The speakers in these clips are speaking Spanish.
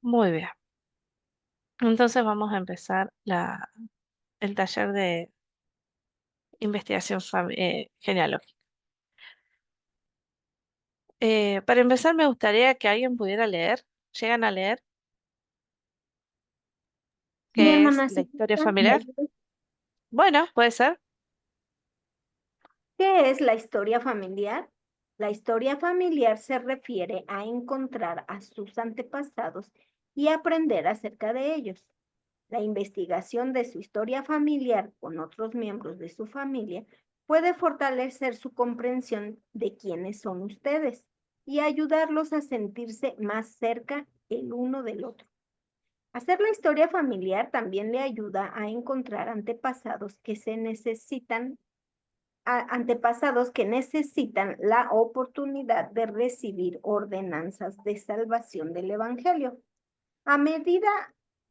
Muy bien. Entonces vamos a empezar el taller de investigación genealógica. Para empezar, me gustaría que alguien pudiera leer, llegan a leer, Mi qué es hermana, la si historia gustas, me familiar. ayudas. Bueno, puede ser. ¿Qué es la historia familiar? La historia familiar se refiere a encontrar a sus antepasados y aprender acerca de ellos. La investigación de su historia familiar con otros miembros de su familia puede fortalecer su comprensión de quiénes son ustedes y ayudarlos a sentirse más cerca el uno del otro. Hacer la historia familiar también le ayuda a encontrar antepasados que necesitan la oportunidad de recibir ordenanzas de salvación del Evangelio. A medida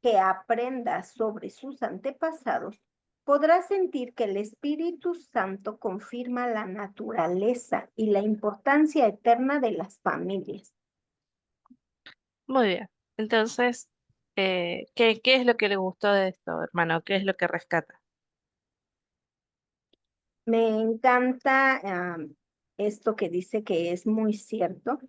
que aprenda sobre sus antepasados, podrá sentir que el Espíritu Santo confirma la naturaleza y la importancia eterna de las familias. Muy bien. Entonces, ¿qué es lo que le gustó de esto, hermano? ¿Qué es lo que rescata? Me encanta esto que dice que es muy cierto,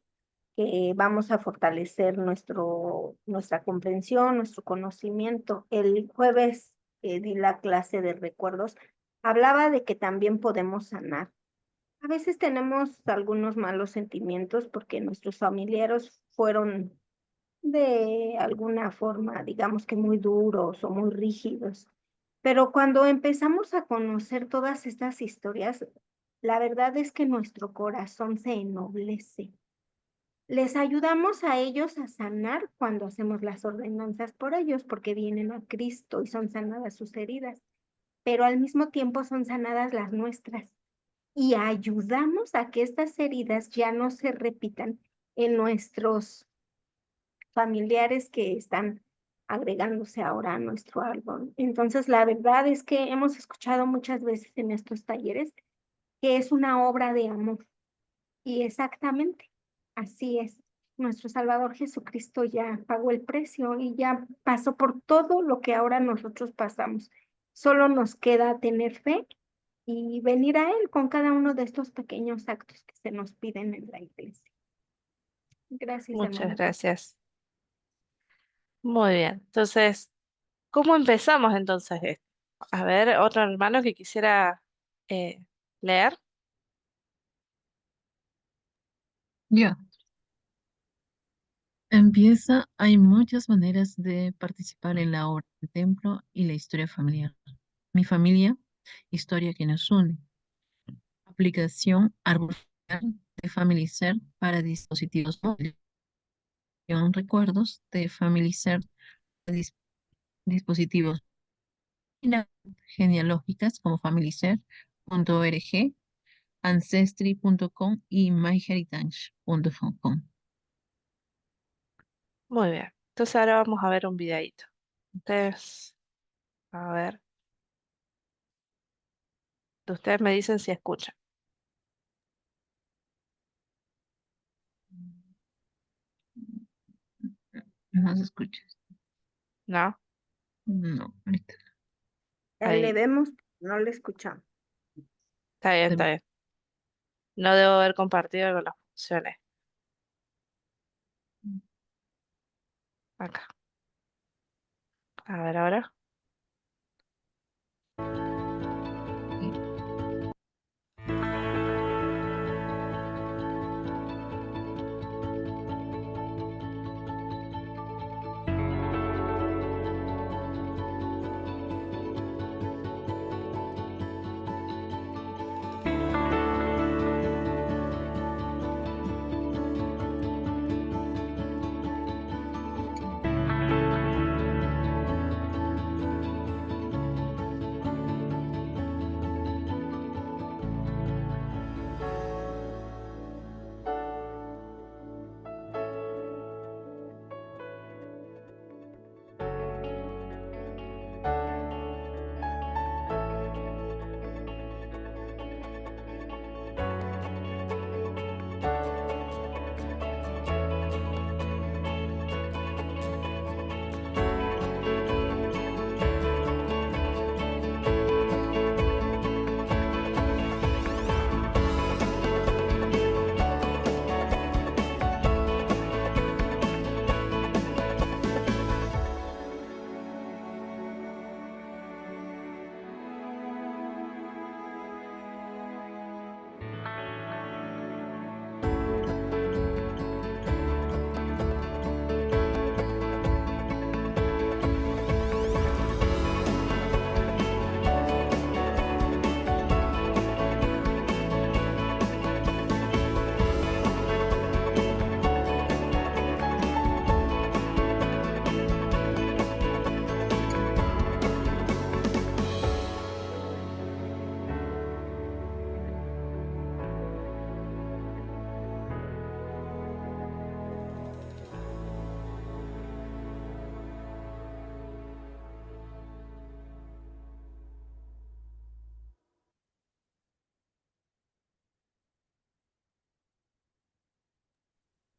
que vamos a fortalecer nuestra comprensión, nuestro conocimiento. El jueves que di la clase de recuerdos, hablaba de que también podemos sanar. A veces tenemos algunos malos sentimientos porque nuestros familiares fueron de alguna forma, digamos que muy duros o muy rígidos. Pero cuando empezamos a conocer todas estas historias, la verdad es que nuestro corazón se ennoblece. Les ayudamos a ellos a sanar cuando hacemos las ordenanzas por ellos, porque vienen a Cristo y son sanadas sus heridas, pero al mismo tiempo son sanadas las nuestras y ayudamos a que estas heridas ya no se repitan en nuestros familiares que están agregándose ahora a nuestro árbol. Entonces, la verdad es que hemos escuchado muchas veces en estos talleres que es una obra de amor y exactamente así es. Nuestro Salvador Jesucristo ya pagó el precio y ya pasó por todo lo que ahora nosotros pasamos. Solo nos queda tener fe y venir a Él con cada uno de estos pequeños actos que se nos piden en la iglesia. Gracias, Muchas hermana. gracias. Muy bien. Entonces, ¿cómo empezamos entonces esto? A ver, otro hermano que quisiera eh, leer. Ya, empieza. Hay muchas maneras de participar en la obra del templo y la historia familiar. Mi familia, historia que nos une. Aplicación árbol familiar de FamilyCert para dispositivos móviles. Recuerdos de FamilyCert para dispositivos genealógicas como FamilyCert.org, Ancestry.com y MyHeritage.com. Muy bien. Entonces ahora vamos a ver un videíto. Ustedes, a ver, ustedes me dicen si escuchan. No se escucha. ¿No? No, ahorita. Le Ahí. vemos, no le escuchamos. Está bien, está bien. No debo haber compartido con las funciones. Acá. A ver ahora.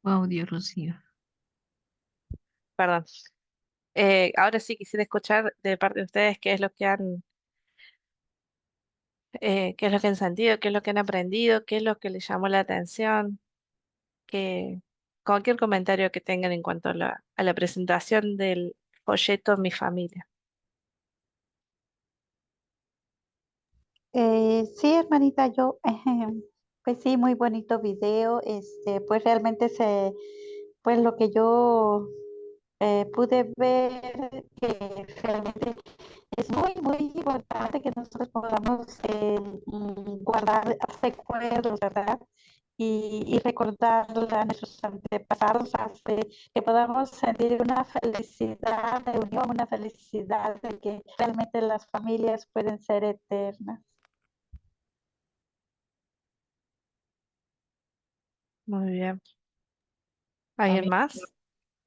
audio, Rocío. Perdón. Ahora sí quisiera escuchar de parte de ustedes qué es lo que qué es lo que han sentido, qué es lo que han aprendido, qué es lo que les llamó la atención, que cualquier comentario que tengan en cuanto a a la presentación del folleto Mi Familia. Sí, hermanita, yo, pues sí, muy bonito video. Pues realmente pues lo que yo pude ver, que realmente es muy, muy importante que nosotros podamos guardar recuerdos, ¿verdad? Y recordar a nuestros antepasados, que podamos sentir una felicidad de unión, una felicidad de que realmente las familias pueden ser eternas. Muy bien. A ¿Alguien mí, más?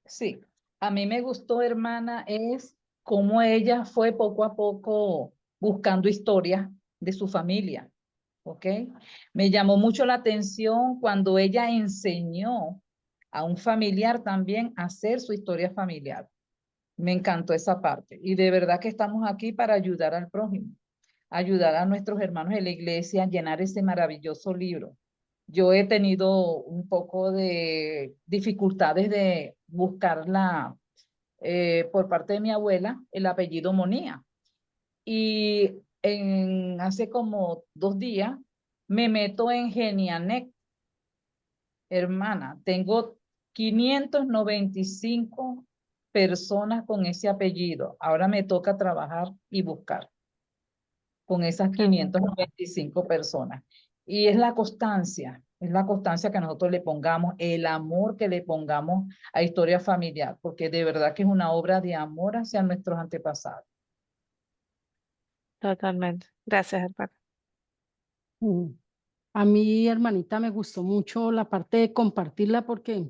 sí, a mí me gustó, hermana, es cómo ella fue poco a poco buscando historias de su familia, ¿ok? Me llamó mucho la atención cuando ella enseñó a un familiar también a hacer su historia familiar. Me encantó esa parte. Y de verdad que estamos aquí para ayudar al prójimo, ayudar a nuestros hermanos de la iglesia a llenar ese maravilloso libro. Yo he tenido un poco de dificultades de buscarla por parte de mi abuela, el apellido Monía. Y hace como 2 días me meto en Genianet, hermana. Tengo 595 personas con ese apellido. Ahora me toca trabajar y buscar con esas Qué bien. 595 personas. Y es la constancia que nosotros le pongamos, el amor que le pongamos a historia familiar, porque de verdad que es una obra de amor hacia nuestros antepasados. Totalmente. Gracias, hermano. Mm. A mí, hermanita, me gustó mucho la parte de compartirla porque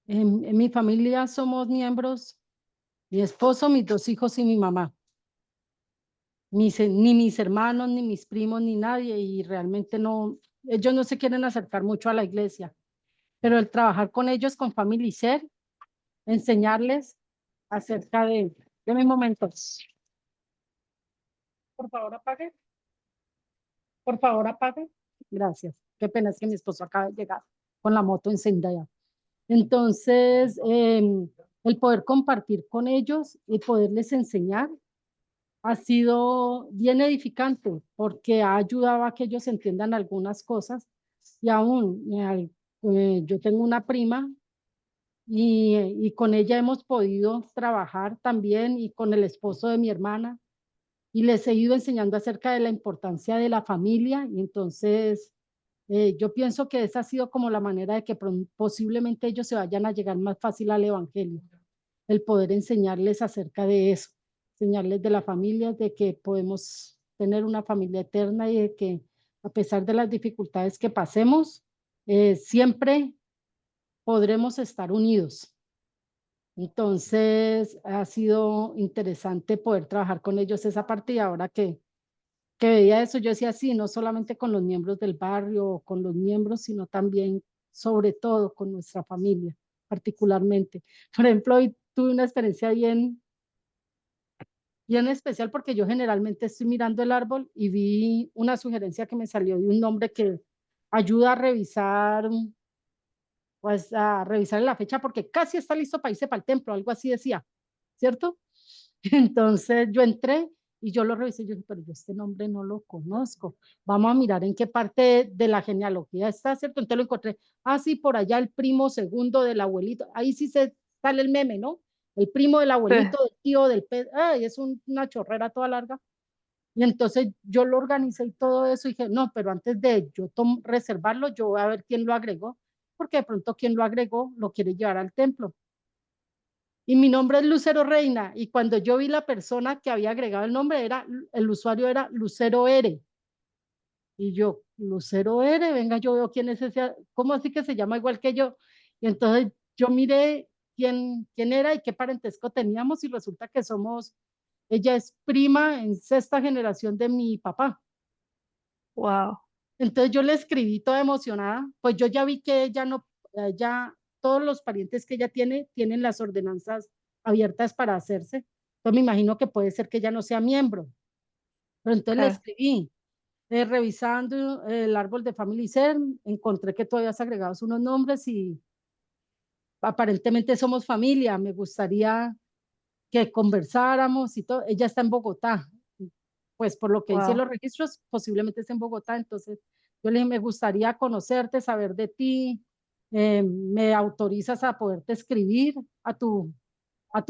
en mi familia somos miembros, mi esposo, mis 2 hijos y mi mamá. Ni mis hermanos, ni mis primos, ni nadie, y realmente no, ellos no se quieren acercar mucho a la iglesia, pero el trabajar con ellos, con Family Ser, enseñarles acerca de mi momento. Por favor, apague. Por favor, apague. Gracias. Qué pena, es que mi esposo acaba de llegar con la moto encendida. Entonces, el poder compartir con ellos y poderles enseñar ha sido bien edificante porque ha ayudado a que ellos entiendan algunas cosas y aún yo tengo una prima y con ella hemos podido trabajar también y con el esposo de mi hermana y les he ido enseñando acerca de la importancia de la familia y entonces yo pienso que esa ha sido como la manera de que posiblemente ellos se vayan a llegar más fácil al evangelio, el poder enseñarles acerca de eso, enseñarles de la familia, de que podemos tener una familia eterna y de que a pesar de las dificultades que pasemos, siempre podremos estar unidos. Entonces ha sido interesante poder trabajar con ellos esa parte y ahora que veía eso, yo decía, sí, no solamente con los miembros del barrio o con los miembros, sino también, sobre todo, con nuestra familia, particularmente. Por ejemplo, hoy tuve una experiencia bien especial porque yo generalmente estoy mirando el árbol y vi una sugerencia que me salió de un nombre que ayuda a revisar, pues a revisar la fecha porque casi está listo para irse para el templo, algo así decía, ¿cierto? Entonces yo entré y yo lo revisé y yo dije, pero yo este nombre no lo conozco. Vamos a mirar en qué parte de la genealogía está, ¿cierto? Entonces lo encontré. Ah, sí, por allá el primo segundo del abuelito. Ahí sí se sale el meme, ¿no? El primo del Sí. abuelito, del tío, ay, es una chorrera toda larga. Y entonces yo lo organicé y todo eso y dije, no, pero antes de yo reservarlo, yo voy a ver quién lo agregó, porque de pronto quien lo agregó lo quiere llevar al templo y mi nombre es Lucero Reina. Y cuando yo vi la persona que había agregado el nombre, el usuario era Lucero R. Y yo, Lucero R, venga, yo veo quién es ese, ¿cómo así que se llama igual que yo? Y entonces yo miré quién era y qué parentesco teníamos y resulta que ella es prima en sexta generación de mi papá. Wow. Entonces yo le escribí toda emocionada, pues yo ya vi que ella no, ella todos los parientes que ella tiene tienen las ordenanzas abiertas para hacerse. Entonces me imagino que puede ser que ella no sea miembro. Pero entonces le Claro, escribí, revisando el árbol de Family CERN, encontré que tú habías agregado unos nombres y aparentemente somos familia. Me gustaría que conversáramos y todo. Ella está en Bogotá. Pues por lo que dicen wow, los registros, posiblemente está en Bogotá. Entonces yo le dije, me gustaría conocerte, saber de ti. ¿Me autorizas a poderte escribir a tu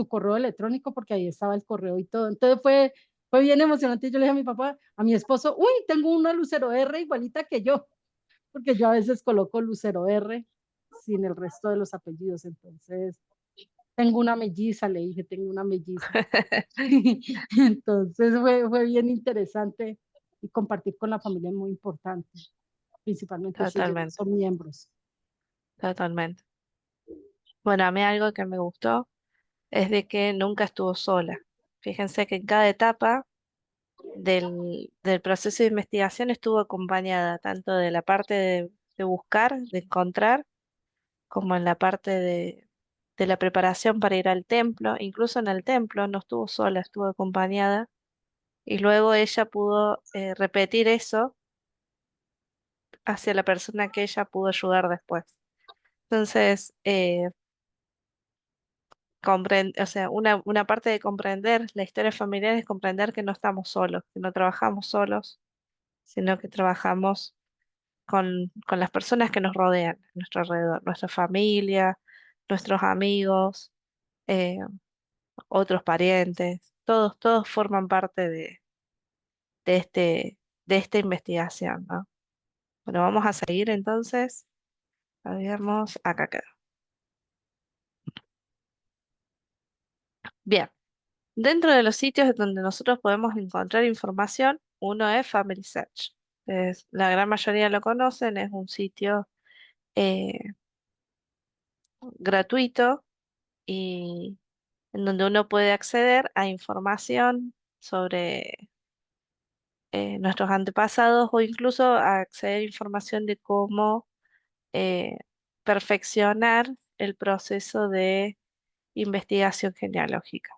correo electrónico? Porque ahí estaba el correo y todo. Entonces fue bien emocionante. Yo le dije a mi papá, a mi esposo, uy, tengo una Lucero R igualita que yo, porque yo a veces coloco Lucero R sin el resto de los apellidos. Entonces, tengo una melliza, le dije, tengo una melliza. Entonces fue bien interesante y compartir con la familia es muy importante, principalmente si ellos no totalmente, son miembros. totalmente. Bueno, a mí algo que me gustó es de que nunca estuvo sola. Fíjense que en cada etapa del proceso de investigación estuvo acompañada tanto de la parte de buscar, de encontrar, como en la parte de la preparación para ir al templo. Incluso en el templo no estuvo sola, estuvo acompañada. Y luego ella pudo repetir eso hacia la persona que ella pudo ayudar después. Entonces, o sea, una parte de comprender la historia familiar es comprender que no estamos solos, que no trabajamos solos, sino que trabajamos con las personas que nos rodean, a nuestro alrededor, nuestra familia, nuestros amigos, eh, otros parientes, todos forman parte de de esta investigación, ¿no? Bueno, vamos a seguir entonces. Habíamos acá quedó. Bien, dentro de los sitios donde nosotros podemos encontrar información, uno es Family Search. La gran mayoría lo conocen, es un sitio eh, gratuito y en donde uno puede acceder a información sobre nuestros antepasados o incluso a acceder a información de cómo eh, perfeccionar el proceso de investigación genealógica.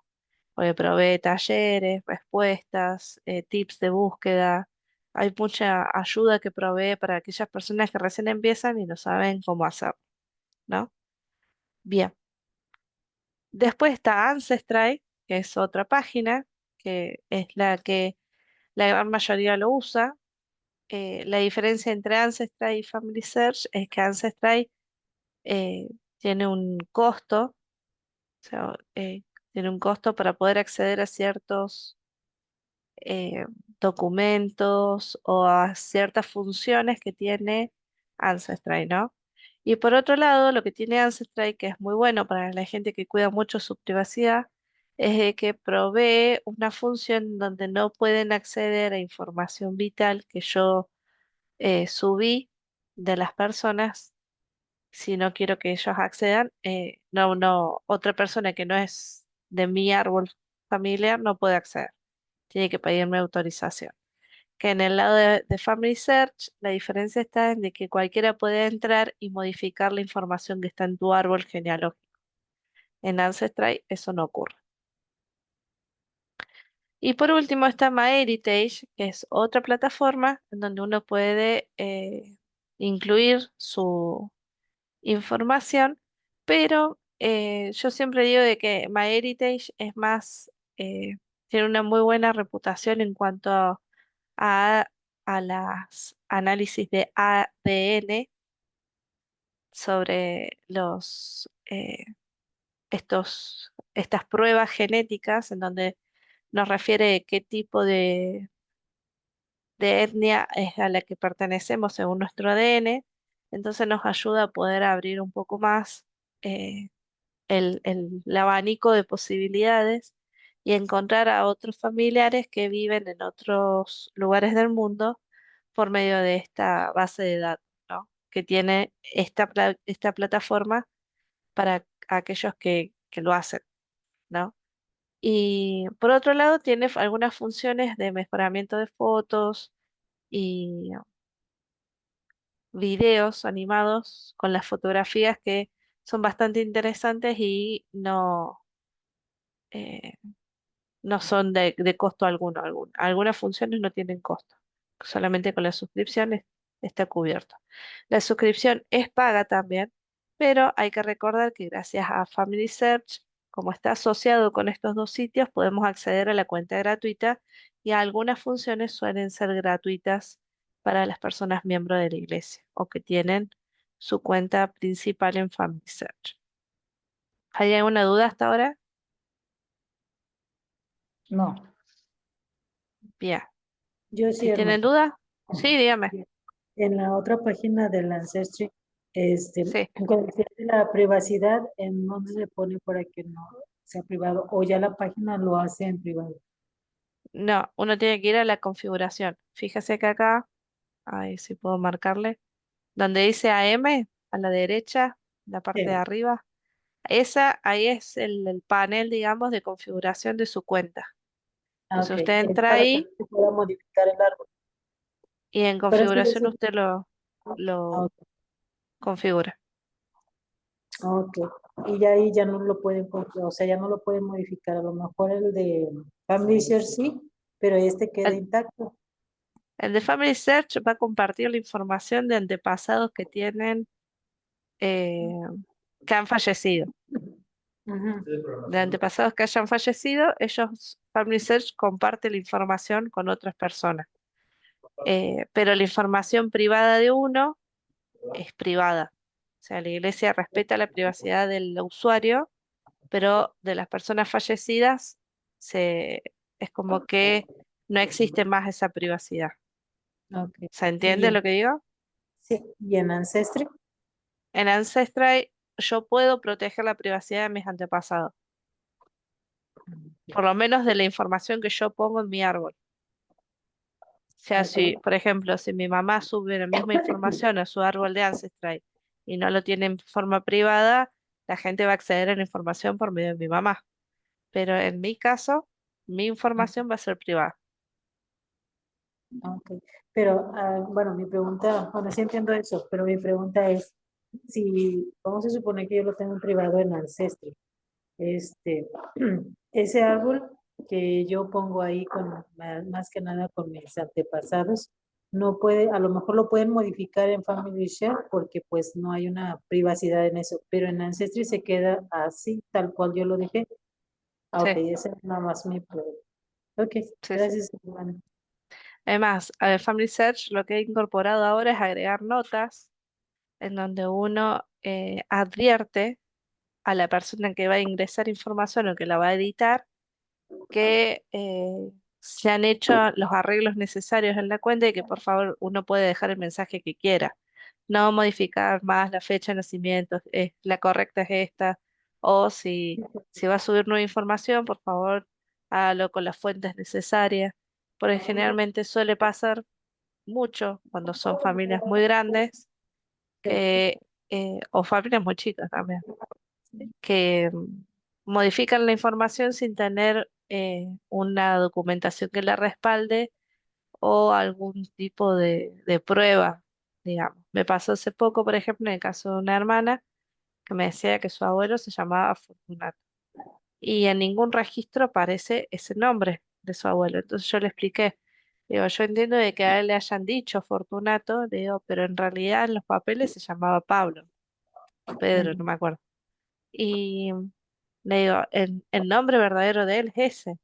Porque provee talleres, respuestas, tips de búsqueda. Hay mucha ayuda que provee para aquellas personas que recién empiezan y no saben cómo hacerlo, ¿no? Bien. Después está Ancestry, que es otra página, que es la que la gran mayoría lo usa. La diferencia entre Ancestry y Family Search es que Ancestry eh, tiene un costo, o sea, tiene un costo para poder acceder a ciertos eh, documentos o a ciertas funciones que tiene Ancestry, ¿no? Y por otro lado, lo que tiene Ancestry, que es muy bueno para la gente que cuida mucho su privacidad, es de que provee una función donde no pueden acceder a información vital que yo subí de las personas si no quiero que ellos accedan. Otra persona que no es de mi árbol familiar no puede acceder, tiene que pedirme autorización. Que en el lado de Family Search, la diferencia está en de que cualquiera puede entrar y modificar la información que está en tu árbol genealógico. En Ancestry eso no ocurre. Y por último está MyHeritage, que es otra plataforma en donde uno puede incluir su información, pero yo siempre digo de que MyHeritage es más, tiene una muy buena reputación en cuanto a, a las análisis de ADN sobre estas pruebas genéticas en donde nos refiere qué tipo de etnia es a la que pertenecemos según nuestro ADN. Entonces nos ayuda a poder abrir un poco más eh, el abanico de posibilidades y encontrar a otros familiares que viven en otros lugares del mundo por medio de esta base de datos, ¿no? Que tiene esta plataforma para aquellos que lo hacen, ¿no? Y por otro lado, tiene algunas funciones de mejoramiento de fotos y videos animados con las fotografías que son bastante interesantes y eh, no son de costo alguno. Algunas funciones no tienen costo, solamente con la suscripción está cubierto. La suscripción es paga también, pero hay que recordar que gracias a Family Search, como está asociado con estos dos sitios, podemos acceder a la cuenta gratuita y algunas funciones suelen ser gratuitas para las personas miembros de la iglesia o que tienen su cuenta principal en Family Search. ¿Hay alguna duda hasta ahora? No. Bien. Yo Si sí, tienen hermano. duda, sí, dígame. En la otra página del Ancestry, Sí. cuando se hace la privacidad, ¿en dónde se pone para que no sea privado? O ya la página lo hace en privado. No, uno tiene que ir a la configuración. Fíjese que acá, ahí si puedo marcarle, donde dice AM, a la derecha, la parte de Sí. arriba, ahí es el panel, digamos, de configuración de su cuenta. Ah, Entonces ok. usted Es entra para que no ahí se pueda modificar el árbol. y en Pero es que yo configuración sé. usted lo, Ah, lo ok. configura. Ok. Y ya ahí ya no lo pueden, o sea, ya no lo pueden modificar. A lo mejor el de Family Share sí, pero este queda El, intacto. el de Family Search va a compartir la información de antepasados que tienen, eh, que han fallecido. Ujú. De antepasados que hayan fallecido, ellos, Family Search, comparte la información con otras personas. Pero la información privada de uno es privada. O sea, la iglesia respeta la privacidad del usuario, pero de las personas fallecidas se, es como que no existe más esa privacidad. Ok. ¿Se Y entiende lo que digo? sí, y en Ancestry. En Ancestry yo puedo proteger la privacidad de mis antepasados, por lo menos de la información que yo pongo en mi árbol. O sea, si, por ejemplo, si mi mamá sube la misma información a su árbol de Ancestry y no lo tiene en forma privada, la gente va a acceder a la información por medio de mi mamá. Pero en mi caso, mi información va a ser privada. Ok, pero bueno, mi pregunta, bueno, sí entiendo eso, pero mi pregunta es, si, vamos a suponer que yo lo tengo en privado en Ancestry, este, ese árbol que yo pongo ahí con, más que nada con mis antepasados, no puede, a lo mejor lo pueden modificar en Family Share porque pues no hay una privacidad en eso, pero en Ancestry se queda así, tal cual yo lo dejé. Ah, ok, Sí, esa es nada más mi pregunta. Ok, sí, sí. gracias, hermano. Además, a Family Search lo que he incorporado ahora es agregar notas en donde uno advierte a la persona que va a ingresar información o que la va a editar que se han hecho los arreglos necesarios en la cuenta y que por favor uno puede dejar el mensaje que quiera. No modificar más la fecha de nacimiento, la correcta es esta. O si va a subir nueva información, por favor, hágalo con las fuentes necesarias. Porque generalmente suele pasar mucho cuando son familias muy grandes que, o familias muy chicas también que modifican la información sin tener una documentación que la respalde o algún tipo de prueba, digamos. Me pasó hace poco, por ejemplo, en el caso de una hermana que me decía que su abuelo se llamaba Fortunato y en ningún registro aparece ese nombre de su abuelo. Entonces yo le expliqué, digo, yo entiendo de que a él le hayan dicho Fortunato, le digo, pero en realidad en los papeles se llamaba Pablo o Pedro, no me acuerdo. Y le digo, el nombre verdadero de él es ese.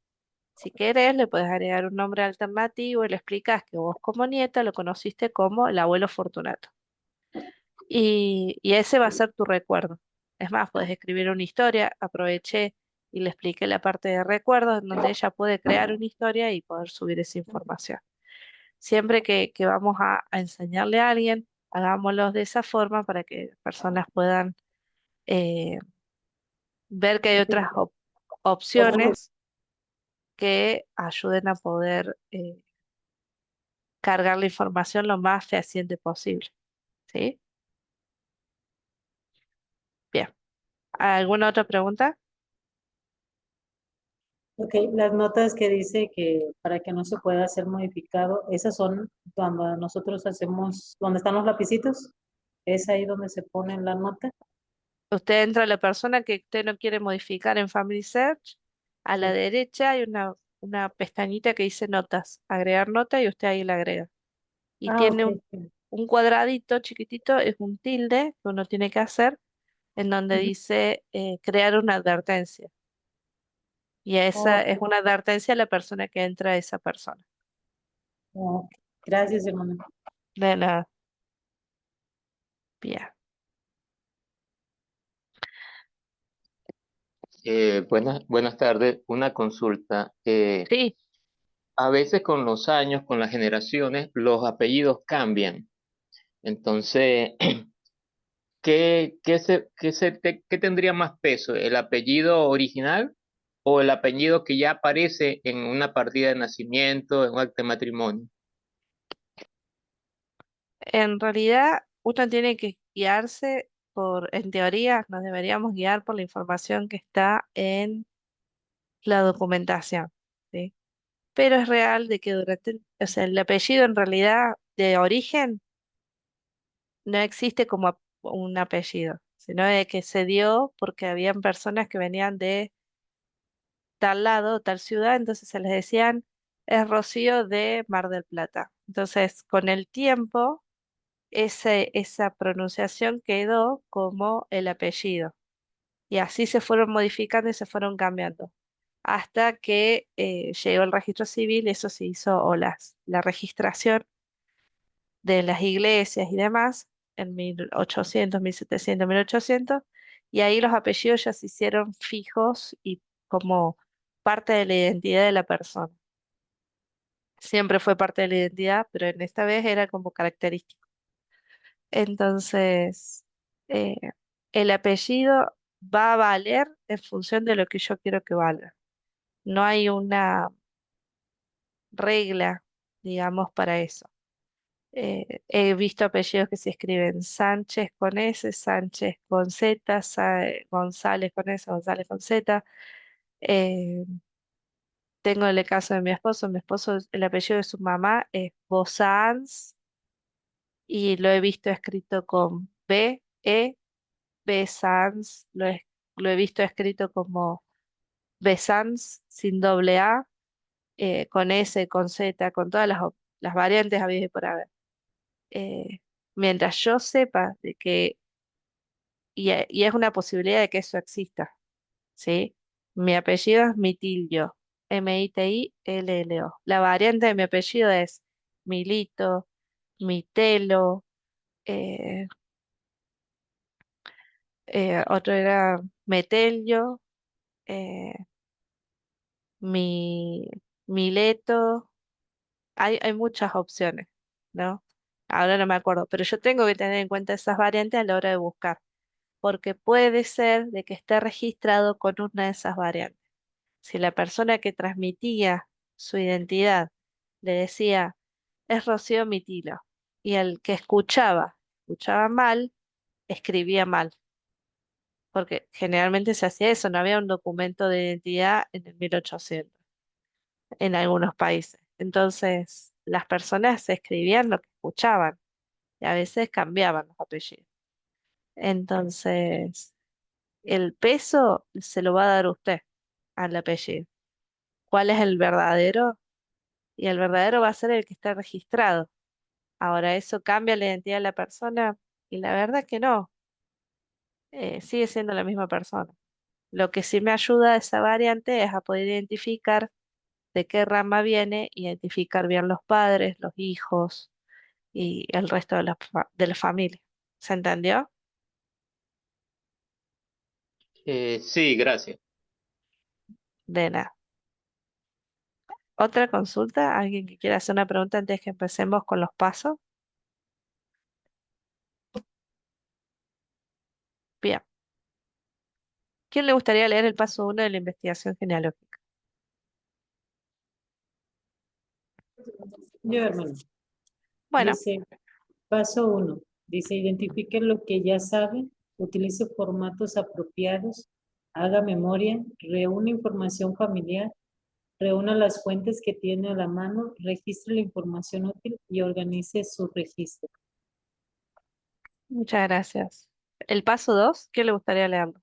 Si querés, le puedes agregar un nombre alternativo y le explicas que vos como nieta lo conociste como el abuelo Fortunato. Y ese va a ser tu recuerdo. Es más, puedes escribir una historia. Aproveché y le expliqué la parte de recuerdos en donde ella puede crear una historia y poder subir esa información. Siempre que vamos a enseñarle a alguien, hagámoslo de esa forma para que personas puedan eh, ver que hay otras opciones que ayuden a poder cargar la información lo más fehaciente posible. ¿Sí? Bien. ¿Alguna otra pregunta? Ok, las notas que dice que para que no se pueda ser modificado, esas son cuando nosotros hacemos, donde están los lapicitos, es ahí donde se pone la nota. Usted entra a la persona que usted no quiere modificar en Family Search. A la Sí. derecha hay una pestañita que dice notas, agregar nota y usted ahí la agrega. Y Ah, tiene ok. un cuadradito chiquitito, es un tilde que uno tiene que hacer en donde Ujú. dice crear una advertencia. Y esa es Ok, una advertencia a la persona que entra a esa persona. ok. Gracias, hermana. De nada. Bien. Buenas tardes. Una consulta. Sí, A veces con los años, con las generaciones, los apellidos cambian. Entonces, ¿qué tendría más peso? ¿El apellido original o el apellido que ya aparece en una partida de nacimiento, en un acta de matrimonio? en realidad uno tiene que guiarse en teoría, nos deberíamos guiar por la información que está en la documentación, ¿sí? Pero es real de que o sea, el apellido en realidad de origen no existe como un apellido, sino de que se dio porque habían personas que venían de tal lado, tal ciudad, entonces se les decían, es Rocío de Mar del Plata. Entonces, con el tiempo, esa pronunciación quedó como el apellido. Y así se fueron modificando y se fueron cambiando. Hasta que llegó el registro civil, eso se hizo, o la registración de las iglesias y demás, en 1800, 1700, 1800, y ahí los apellidos ya se hicieron fijos y como parte de la identidad de la persona. Siempre fue parte de la identidad, pero en esta vez era como característico. Entonces, eh, el apellido va a valer en función de lo que yo quiero que valga. No hay una regla, digamos, para eso. He visto apellidos que se escriben Sánchez con S, Sánchez con Z, González con S, González con Z. Eh, Tengo el caso de mi esposo, el apellido de su mamá es Bozans y lo he visto escrito con B, E, Besans, lo he visto escrito como Besans sin doble A, con S, con Z, con todas las variantes habidas y por haber. Eh, Mientras yo sepa de que y es una posibilidad de que eso exista, ¿sí? Mi apellido es Mitilio, Mitillo. La variante de mi apellido es Milito, Mitelo, eh, otro era Metelio, eh, Mileto. Hay muchas opciones, ¿no? Ahora no me acuerdo, pero yo tengo que tener en cuenta esas variantes a la hora de buscar, porque puede ser de que esté registrado con una de esas variantes. Si la persona que transmitía su identidad le decía, es Rocío Mitilo, y el que escuchaba mal, escribía mal, porque generalmente se hacía eso, no había un documento de identidad en el 1800 en algunos países. Entonces, las personas escribían lo que escuchaban y a veces cambiaban los apellidos. Entonces, el peso se lo va a dar usted al apellido. ¿Cuál es el verdadero? Y el verdadero va a ser el que está registrado. Ahora, ¿eso cambia la identidad de la persona? Y la verdad que no, sigue siendo la misma persona. Lo que sí me ayuda a esa variante es a poder identificar de qué rama viene, identificar bien los padres, los hijos y el resto de la familia. ¿Se entendió? Sí, gracias. De nada. ¿Otra consulta? ¿Alguien que quiera hacer una pregunta antes que empecemos con los pasos? Bien. ¿Quién le gustaría leer el paso 1 de la investigación genealógica? Yo, hermano. Bueno, Dice, paso 1. Dice, identifique lo que ya sabe, utilice formatos apropiados, haga memoria, reúna información familiar, reúna las fuentes que tiene a la mano, registre la información útil y organice su registro. muchas gracias. El paso 2, ¿qué le gustaría leerlo?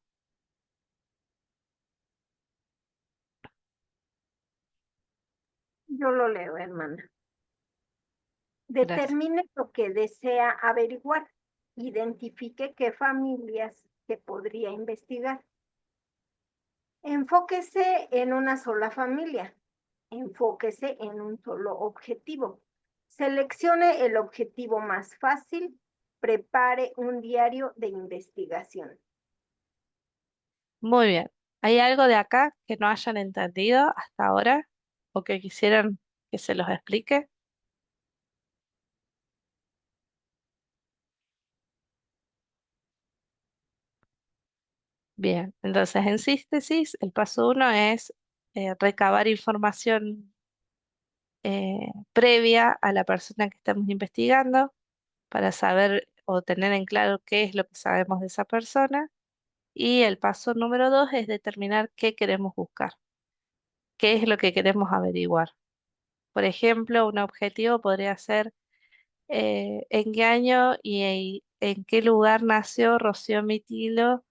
Yo lo leo, hermana. Gracias. Determine lo que desea averiguar. Identifique qué familias que podría investigar. Enfóquese en una sola familia. Enfóquese en un solo objetivo. Seleccione el objetivo más fácil. Prepare un diario de investigación. Muy bien. ¿Hay algo de acá que no hayan entendido hasta ahora o que quisieran que se los explique? Bien, entonces en síntesis, el paso 1 es recabar información previa a la persona que estamos investigando para saber o tener en claro qué es lo que sabemos de esa persona. Y el paso número 2 es determinar qué queremos buscar, qué es lo que queremos averiguar. Por ejemplo, un objetivo podría ser en qué año y en qué lugar nació Rocío Mitilo,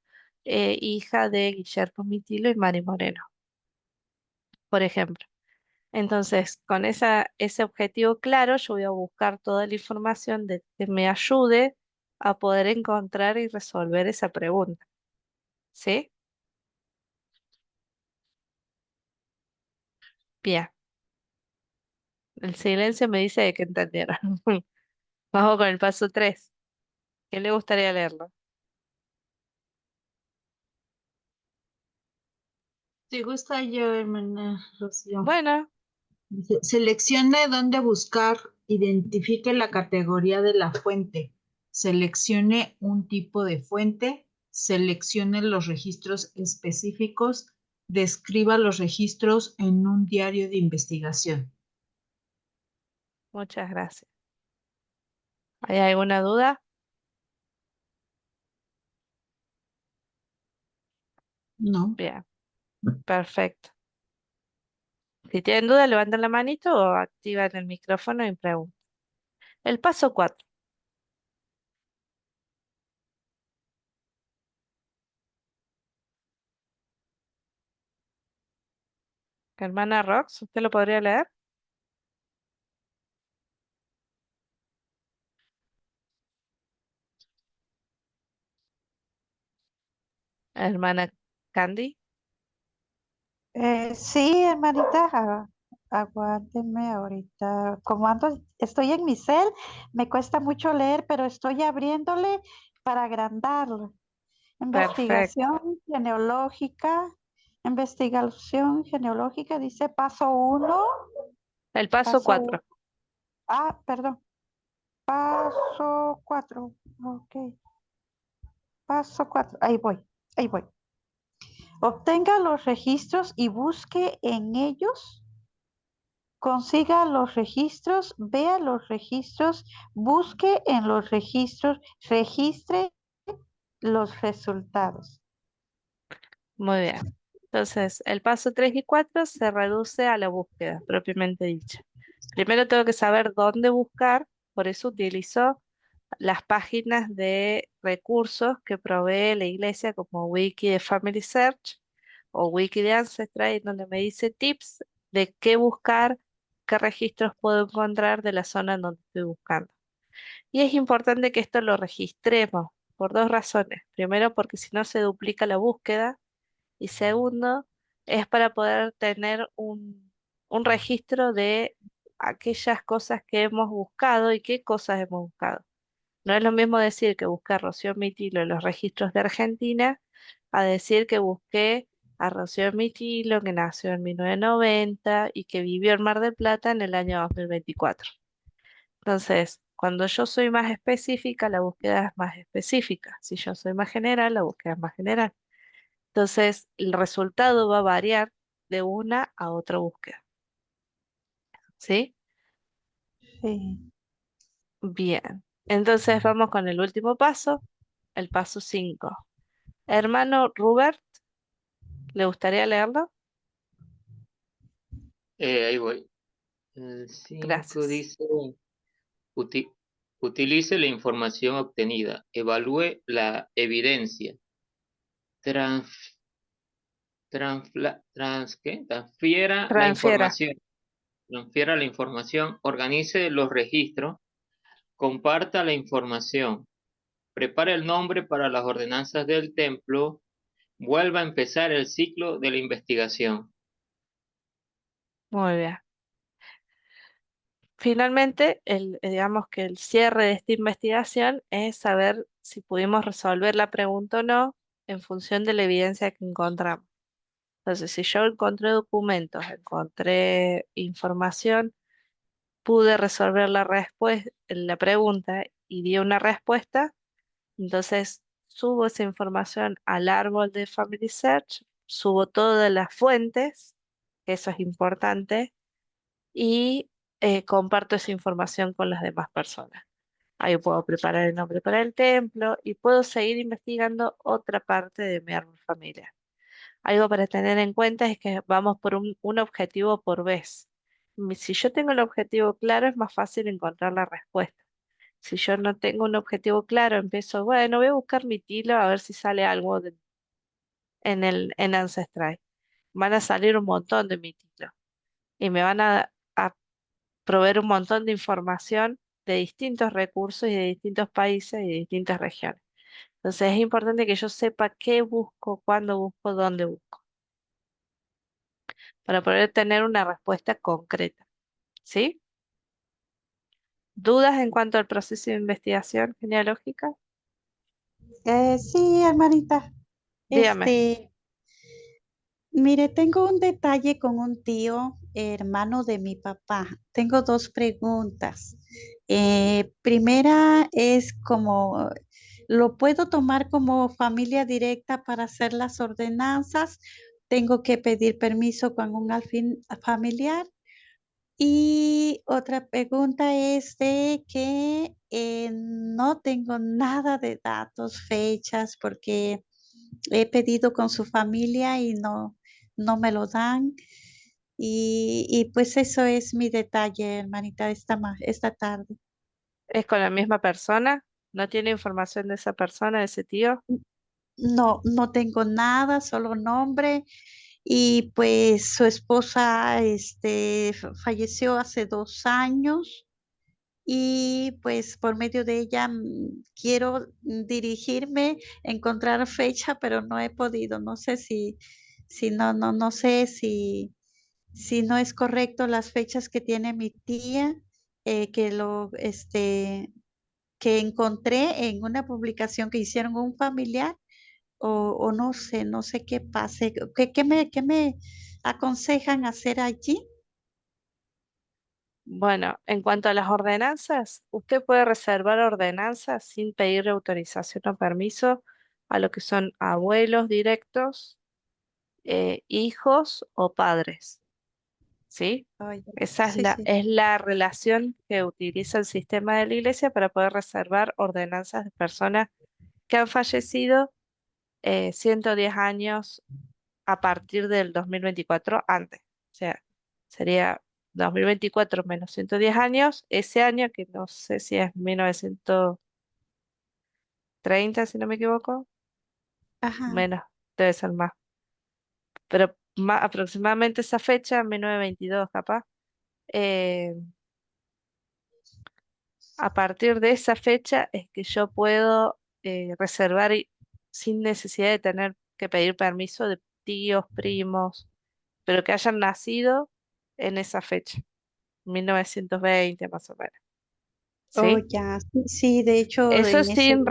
hija de Guillermo Mitilo y Mari Moreno, por ejemplo. Entonces, con ese objetivo claro, yo voy a buscar toda la información que me ayude a poder encontrar y resolver esa pregunta. ¿Sí? Bien. El silencio me dice de que entendieron. Vamos con el paso 3. ¿Qué le gustaría leerlo? Si gusta yo, hermana Rocío. Bueno, Dice, seleccione dónde buscar, identifique la categoría de la fuente, seleccione un tipo de fuente, seleccione los registros específicos, describa los registros en un diario de investigación. muchas gracias. ¿Hay alguna duda? No. Bien, perfecto. Si tienen duda, levanten la manito o activan el micrófono y preguntan. El paso 4. Hermana Rox, ¿usted lo podría leer? Hermana Candy. Sí, hermanita, aguántenme ahorita. Como ando, estoy en mi cel, me cuesta mucho leer, pero estoy abriéndole para agrandarlo. Perfecto. Investigación genealógica, dice paso uno, El paso paso, 4. perdón, paso cuatro, ok, paso cuatro, ahí voy. Obtenga los registros y busque en ellos. Consiga los registros, vea los registros, busque en los registros, registre los resultados. Muy bien. Entonces, el paso 3 y 4 se reduce a la búsqueda propiamente dicha. Primero tengo que saber dónde buscar, por eso utilizo las páginas de recursos que provee la iglesia como Wiki de Family Search o Wiki de Ancestry, donde me dice tips de qué buscar, qué registros puedo encontrar de la zona en donde estoy buscando. Y es importante que esto lo registremos por dos razones. Primero, porque si no se duplica la búsqueda. Y segundo, es para poder tener un registro de aquellas cosas que hemos buscado y qué cosas hemos buscado. No es lo mismo decir que busqué a Rocío Mitilo en los registros de Argentina a decir que busqué a Rocío Mitilo que nació en 1990 y que vivió en Mar del Plata en el año 2024. Entonces, cuando yo soy más específica, la búsqueda es más específica. Si yo soy más general, la búsqueda es más general. Entonces, el resultado va a variar de una a otra búsqueda. ¿Sí? Sí. Bien. Entonces, vamos con el último paso, el paso 5. Hermano Robert, ¿le gustaría leerlo? Ahí voy. El 5 Gracias. dice, "Uti- Utilice la información obtenida. Evalúe la evidencia. ¿Qué? Transfiera. Transfiera la información. Organice los registros. Comparta la información. Prepare el nombre para las ordenanzas del templo. Vuelva a empezar el ciclo de la investigación. Muy bien. Finalmente, digamos que el cierre de esta investigación es saber si pudimos resolver la pregunta o no en función de la evidencia que encontramos. Entonces, si yo encontré documentos, encontré información, pude resolver la pregunta y di una respuesta, entonces subo esa información al árbol de Family Search, subo todas las fuentes, que eso es importante, y comparto esa información con las demás personas. Ahí puedo preparar el nombre para el templo y puedo seguir investigando otra parte de mi árbol familiar. Algo para tener en cuenta es que vamos por un objetivo por vez. Si yo tengo el objetivo claro, es más fácil encontrar la respuesta. Si yo no tengo un objetivo claro, empiezo, bueno, voy a buscar mi tilo a ver si sale algo en Ancestry. Van a salir un montón de mi tilo y me van a proveer un montón de información de distintos recursos y de distintos países y de distintas regiones. Entonces es importante que yo sepa qué busco, cuándo busco, dónde busco, para poder tener una respuesta concreta. ¿Sí? ¿Dudas en cuanto al proceso de investigación genealógica? Sí, hermanita. Dígame. Mire, tengo un detalle con un tío, hermano de mi papá. Tengo dos preguntas. Primera es como, ¿lo puedo tomar como familia directa para hacer las ordenanzas? ¿Tengo que pedir permiso con un alfin familiar? Y otra pregunta es de que no tengo nada de datos, fechas, porque he pedido con su familia y no me lo dan. Y pues eso es mi detalle, hermanita, esta tarde. ¿Es con la misma persona? ¿No tiene información de esa persona, de ese tío? No tengo nada, solo nombre. Y pues su esposa falleció hace 2 años. Y pues por medio de ella quiero dirigirme, encontrar fecha, pero no he podido. No sé si no sé si no es correcto las fechas que tiene mi tía, que encontré en una publicación que hicieron un familiar, o no sé qué pase. ¿Qué me aconsejan hacer allí? Bueno, en cuanto a las ordenanzas, usted puede reservar ordenanzas sin pedir autorización o permiso a lo que son abuelos directos, hijos o padres, ¿sí? Ay, Esa sí, sí. es la relación que utiliza el sistema de la iglesia para poder reservar ordenanzas de personas que han fallecido 110 años a partir del 2024 antes. O sea, sería 2024 menos 110 años, ese año, que no sé si es 1930, si no me equivoco, Ajá. menos, debe ser más, pero aproximadamente esa fecha, 1922 capaz. eh, a partir de esa fecha es que yo puedo reservar sin necesidad de tener que pedir permiso de tíos, primos, pero que hayan nacido en esa fecha, 1920 más o menos. Oh, ¿Sí? ya, sí, sí, de hecho, Eso en ese. sin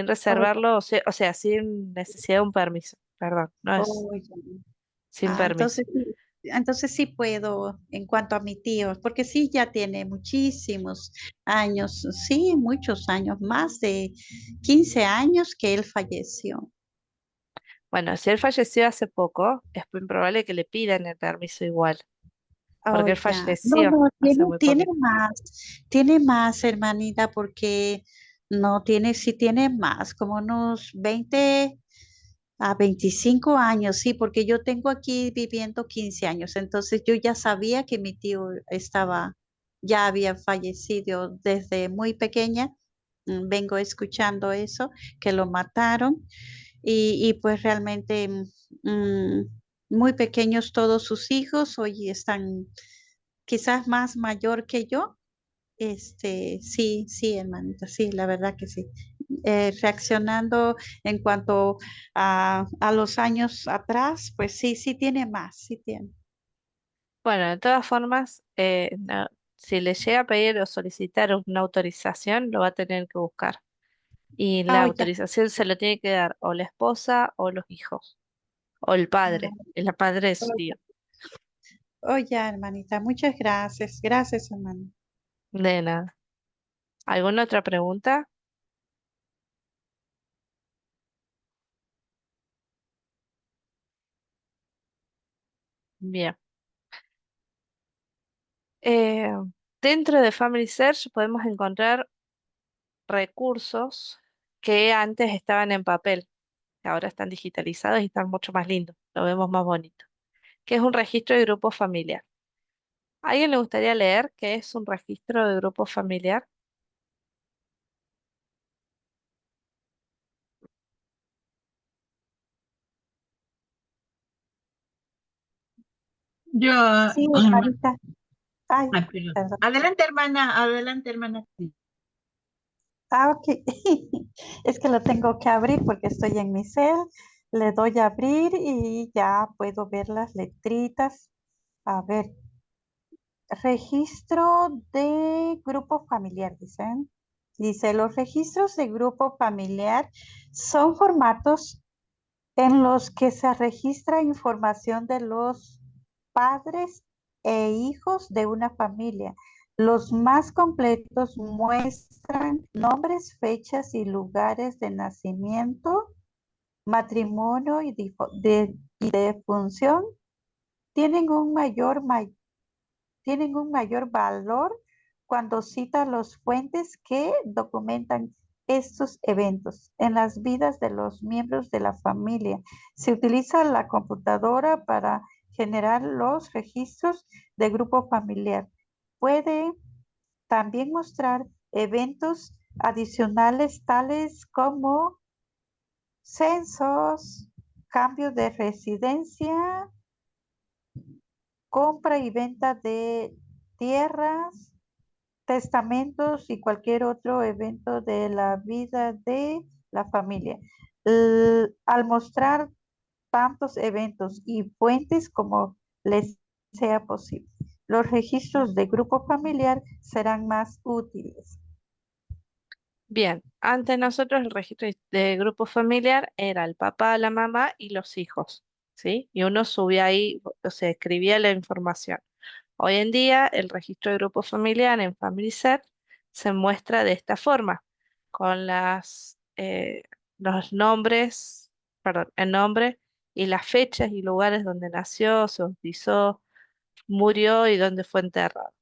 Oh, reservarlo, o sea, sin necesidad de un permiso, perdón, no es oh, ya. sin permiso. Entonces sí puedo en cuanto a mi tío, porque sí ya tiene muchísimos años, sí, muchos años, más de 15 años que él falleció. Bueno, si él falleció hace poco, es muy probable que le pidan el permiso igual, Oh, porque él ya. No, falleció no, hace muy poquito. tiene más, hermanita, porque no tiene, sí tiene más, como unos 20 a 25 años, sí, porque yo tengo aquí viviendo 15 años, entonces yo ya sabía que mi tío estaba ya habían fallecido desde muy pequeña. Vengo escuchando eso, que lo mataron y pues realmente muy pequeños todos sus hijos, hoy están quizás más mayor que yo. Sí, sí, hermanita, sí, la verdad que sí. Reaccionando en cuanto a los años atrás, pues sí, sí tiene más, sí tiene. Bueno, de todas formas, si le llega a pedir o solicitar una autorización, lo va a tener que buscar. Y la Oh, ya, autorización se lo tiene que dar o la esposa o los hijos, o el padre, el padre de su tío. oh, ya, hermanita, muchas gracias, gracias, hermano. De nada. ¿Alguna otra pregunta? Bien. Eh, Dentro de Family Search podemos encontrar recursos que antes estaban en papel, que ahora están digitalizados y están mucho más lindos, lo vemos más bonito, que es un registro de grupo familiar. ¿A alguien le gustaría leer qué es un registro de grupo familiar? Yo, Sí, hermanita. Ay, ay, perdón. perdón. Adelante, hermana. Ok. Es que lo tengo que abrir porque estoy en mi cel. Le doy a abrir y ya puedo ver las letritas. A ver, registro de grupo familiar, dicen. Dice, los registros de grupo familiar son formatos en los que se registra información de los padres e hijos de una familia. Los más completos muestran nombres, fechas y lugares de nacimiento, matrimonio y defunción. Tienen un mayor, tienen un mayor valor cuando cita los fuentes que documentan estos eventos en las vidas de los miembros de la familia. Se utiliza la computadora para generar los registros de grupo familiar. Puede también mostrar eventos adicionales tales como censos, cambio de residencia, compra y venta de tierras, testamentos y cualquier otro evento de la vida de la familia. Al mostrar tantos eventos y fuentes como les sea posible, los registros de grupo familiar serán más útiles. Bien, antes nosotros el registro de grupo familiar era el papá, la mamá y los hijos, ¿sí? Y uno subía ahí, o sea, escribía la información. Hoy en día el registro de grupo familiar en FamilySearch se muestra de esta forma, con los nombres, perdón, el nombre y las fechas y lugares donde nació, se bautizó, murió y dónde fue enterrado.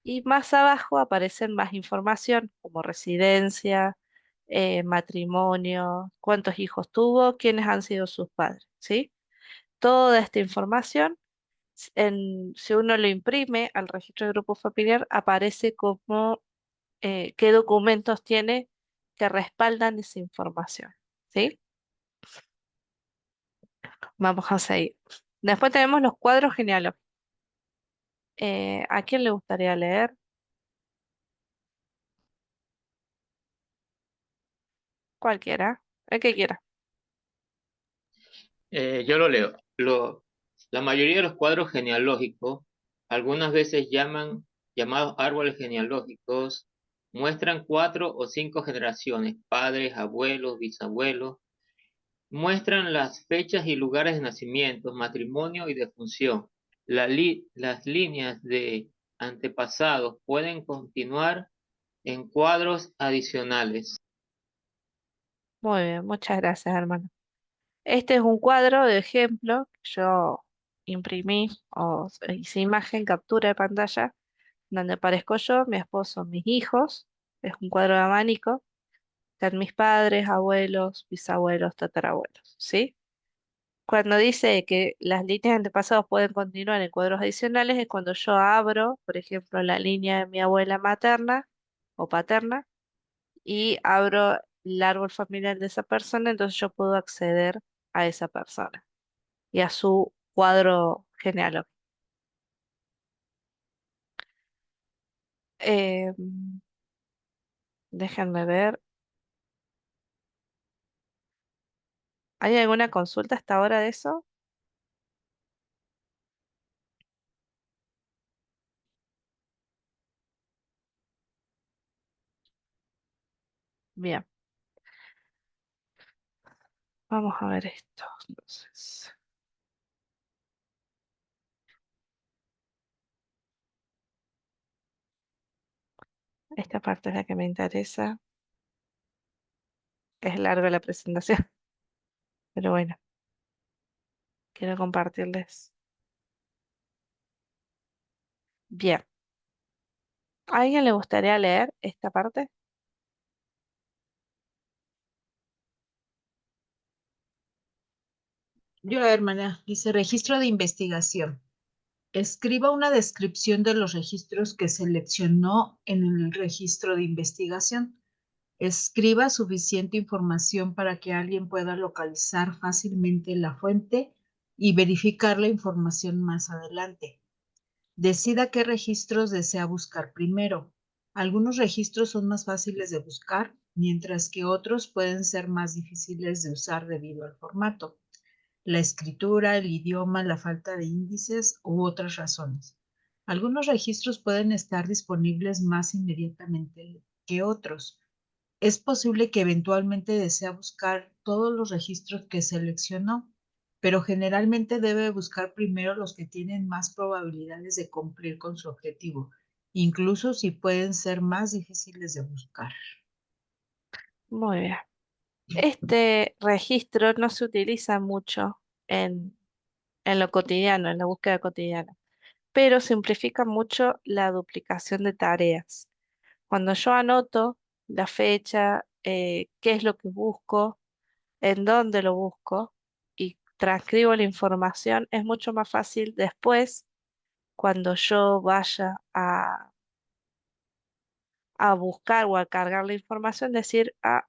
Y más abajo aparecen más información como residencia, matrimonio, cuántos hijos tuvo, quiénes han sido sus padres, ¿sí? Toda esta información, si uno lo imprime al registro de grupo familiar, aparece como qué documentos tiene que respaldan esa información, ¿sí? Vamos a seguir. Después tenemos los cuadros genealógicos. ¿A quién le gustaría leer? Cualquiera, el que quiera. Yo lo leo. La mayoría de los cuadros genealógicos, algunas veces llamados árboles genealógicos, muestran 4 o 5 generaciones, padres, abuelos, bisabuelos. Muestran las fechas y lugares de nacimiento, matrimonio y defunción. Las líneas de antepasados pueden continuar en cuadros adicionales. Muy bien, muchas gracias, hermano. Este es un cuadro de ejemplo que yo imprimí o hice imagen, captura de pantalla, donde aparezco yo, mi esposo, mis hijos. Es un cuadro de abanico. Están mis padres, abuelos, bisabuelos, tatarabuelos, ¿sí? Cuando dice que las líneas de antepasados pueden continuar en cuadros adicionales es cuando yo abro, por ejemplo, la línea de mi abuela materna o paterna y abro el árbol familiar de esa persona, entonces yo puedo acceder a esa persona y a su cuadro genealógico. Eh, Déjenme ver. ¿Hay alguna consulta hasta ahora de eso? Bien, vamos a ver esto. Entonces, esta parte es la que me interesa. Es larga la presentación, pero bueno, quiero compartirles. Bien, ¿a alguien le gustaría leer esta parte? Yo, hermana, dice registro de investigación. Escriba una descripción de los registros que seleccionó en el registro de investigación. Escriba suficiente información para que alguien pueda localizar fácilmente la fuente y verificar la información más adelante. Decida qué registros desea buscar primero. Algunos registros son más fáciles de buscar, mientras que otros pueden ser más difíciles de usar debido al formato, la escritura, el idioma, la falta de índices u otras razones. Algunos registros pueden estar disponibles más inmediatamente que otros. Es posible que eventualmente desee buscar todos los registros que seleccionó, pero generalmente debe buscar primero los que tienen más probabilidades de cumplir con su objetivo, incluso si pueden ser más difíciles de buscar. Muy bien. Este registro no se utiliza mucho en, en lo cotidiano, en la búsqueda cotidiana, pero simplifica mucho la duplicación de tareas. Cuando yo anoto la fecha, qué es lo que busco, en dónde lo busco y transcribo la información, es mucho más fácil después cuando yo vaya a buscar o a cargar la información, decir, ah,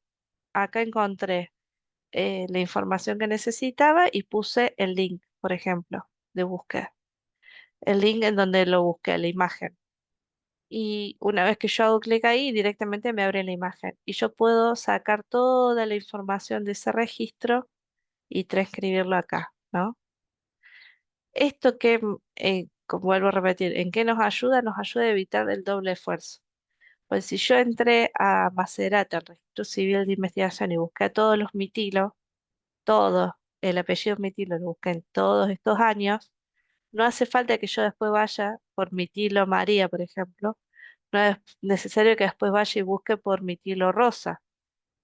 acá encontré la información que necesitaba y puse el link, por ejemplo, de búsqueda. El link en donde lo busqué, la imagen. Y una vez que yo hago clic ahí, directamente me abre la imagen. Y yo puedo sacar toda la información de ese registro y transcribirlo acá, ¿no? Esto que, como vuelvo a repetir, ¿en qué nos ayuda? Nos ayuda a evitar el doble esfuerzo. Pues si yo entré a Macerata, al registro civil de investigación, y busqué a todos los Mitilo, todo el apellido Mitilo lo busqué en todos estos años, no hace falta que yo después vaya por Mitilo María, por ejemplo. No es necesario que después vaya y busque por Mitilo Rosa,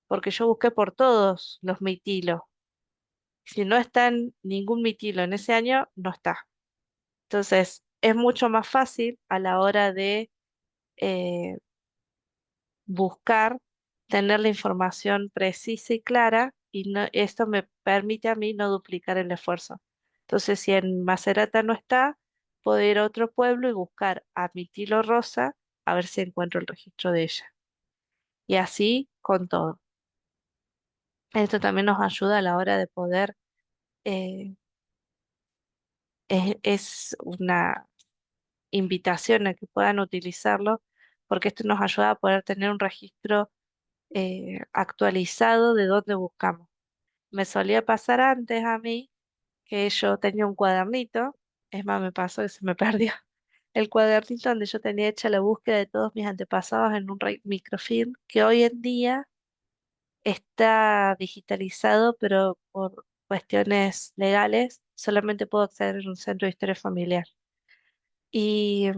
porque yo busqué por todos los Mitilo. Si no está en ningún Mitilo en ese año, no está. Entonces, es mucho más fácil a la hora de eh, buscar, tener la información precisa y clara, y esto me permite a mí no duplicar el esfuerzo. Entonces, si en Macerata no está, puedo ir a otro pueblo y buscar a Mitilo Rosa a ver si encuentro el registro de ella. Y así con todo. Esto también nos ayuda a la hora de poder, eh, es una invitación a que puedan utilizarlo, porque esto nos ayuda a poder tener un registro actualizado de dónde buscamos. Me solía pasar antes a mí que yo tenía un cuadernito, es más, me pasó que se me perdió el cuadernito donde yo tenía hecha la búsqueda de todos mis antepasados en un microfilm que hoy en día está digitalizado, pero por cuestiones legales solamente puedo acceder en un centro de historia familiar. Y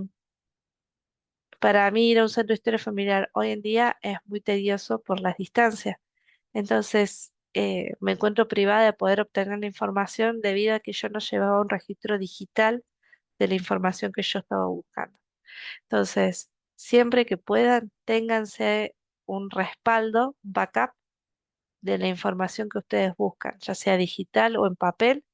para mí ir a un centro de historia familiar hoy en día es muy tedioso por las distancias. Entonces, me encuentro privada de poder obtener la información debido a que yo no llevaba un registro digital de la información que yo estaba buscando. Entonces, siempre que puedan, ténganse un respaldo, un backup de la información que ustedes buscan, ya sea digital o en papel,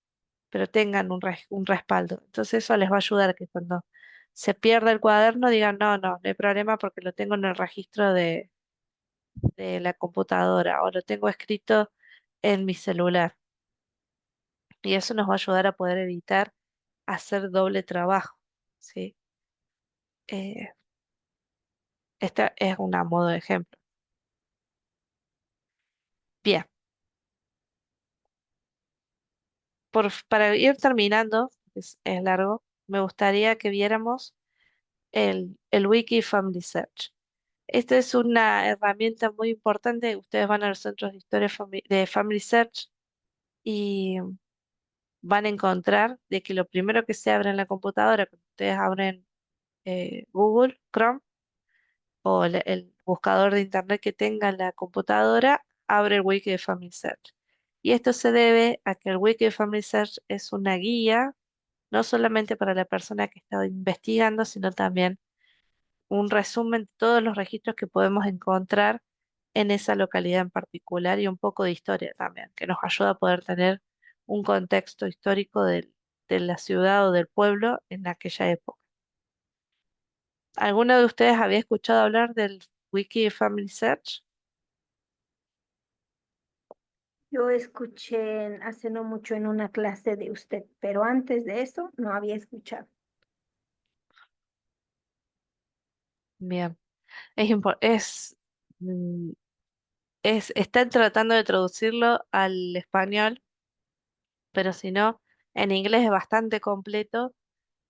pero tengan un respaldo. Entonces eso les va a ayudar a que cuando se pierda el cuaderno digan, no, no, no hay problema porque lo tengo en el registro de la computadora o lo tengo escrito en mi celular. Y eso nos va a ayudar a poder evitar hacer doble trabajo, ¿sí? Eh, Este es un a modo de ejemplo. Bien, para ir terminando, es largo, me gustaría que viéramos el Wiki Family Search. Esta es una herramienta muy importante. Ustedes van a los centros de historia de Family Search y van a encontrar de que lo primero que se abre en la computadora, cuando ustedes abren Google Chrome o el buscador de internet que tenga en la computadora, abre el Wiki de Family Search. Y esto se debe a que el Wiki de Family Search es una guía, no solamente para la persona que está investigando, sino también un resumen de todos los registros que podemos encontrar en esa localidad en particular y un poco de historia también, que nos ayuda a poder tener un contexto histórico de la ciudad o del pueblo en aquella época. ¿Alguno de ustedes había escuchado hablar del Wiki Family Search? Yo escuché hace no mucho en una clase de usted, pero antes de eso no había escuchado. Bien, mm, están tratando de traducirlo al español, pero si no, en inglés es bastante completo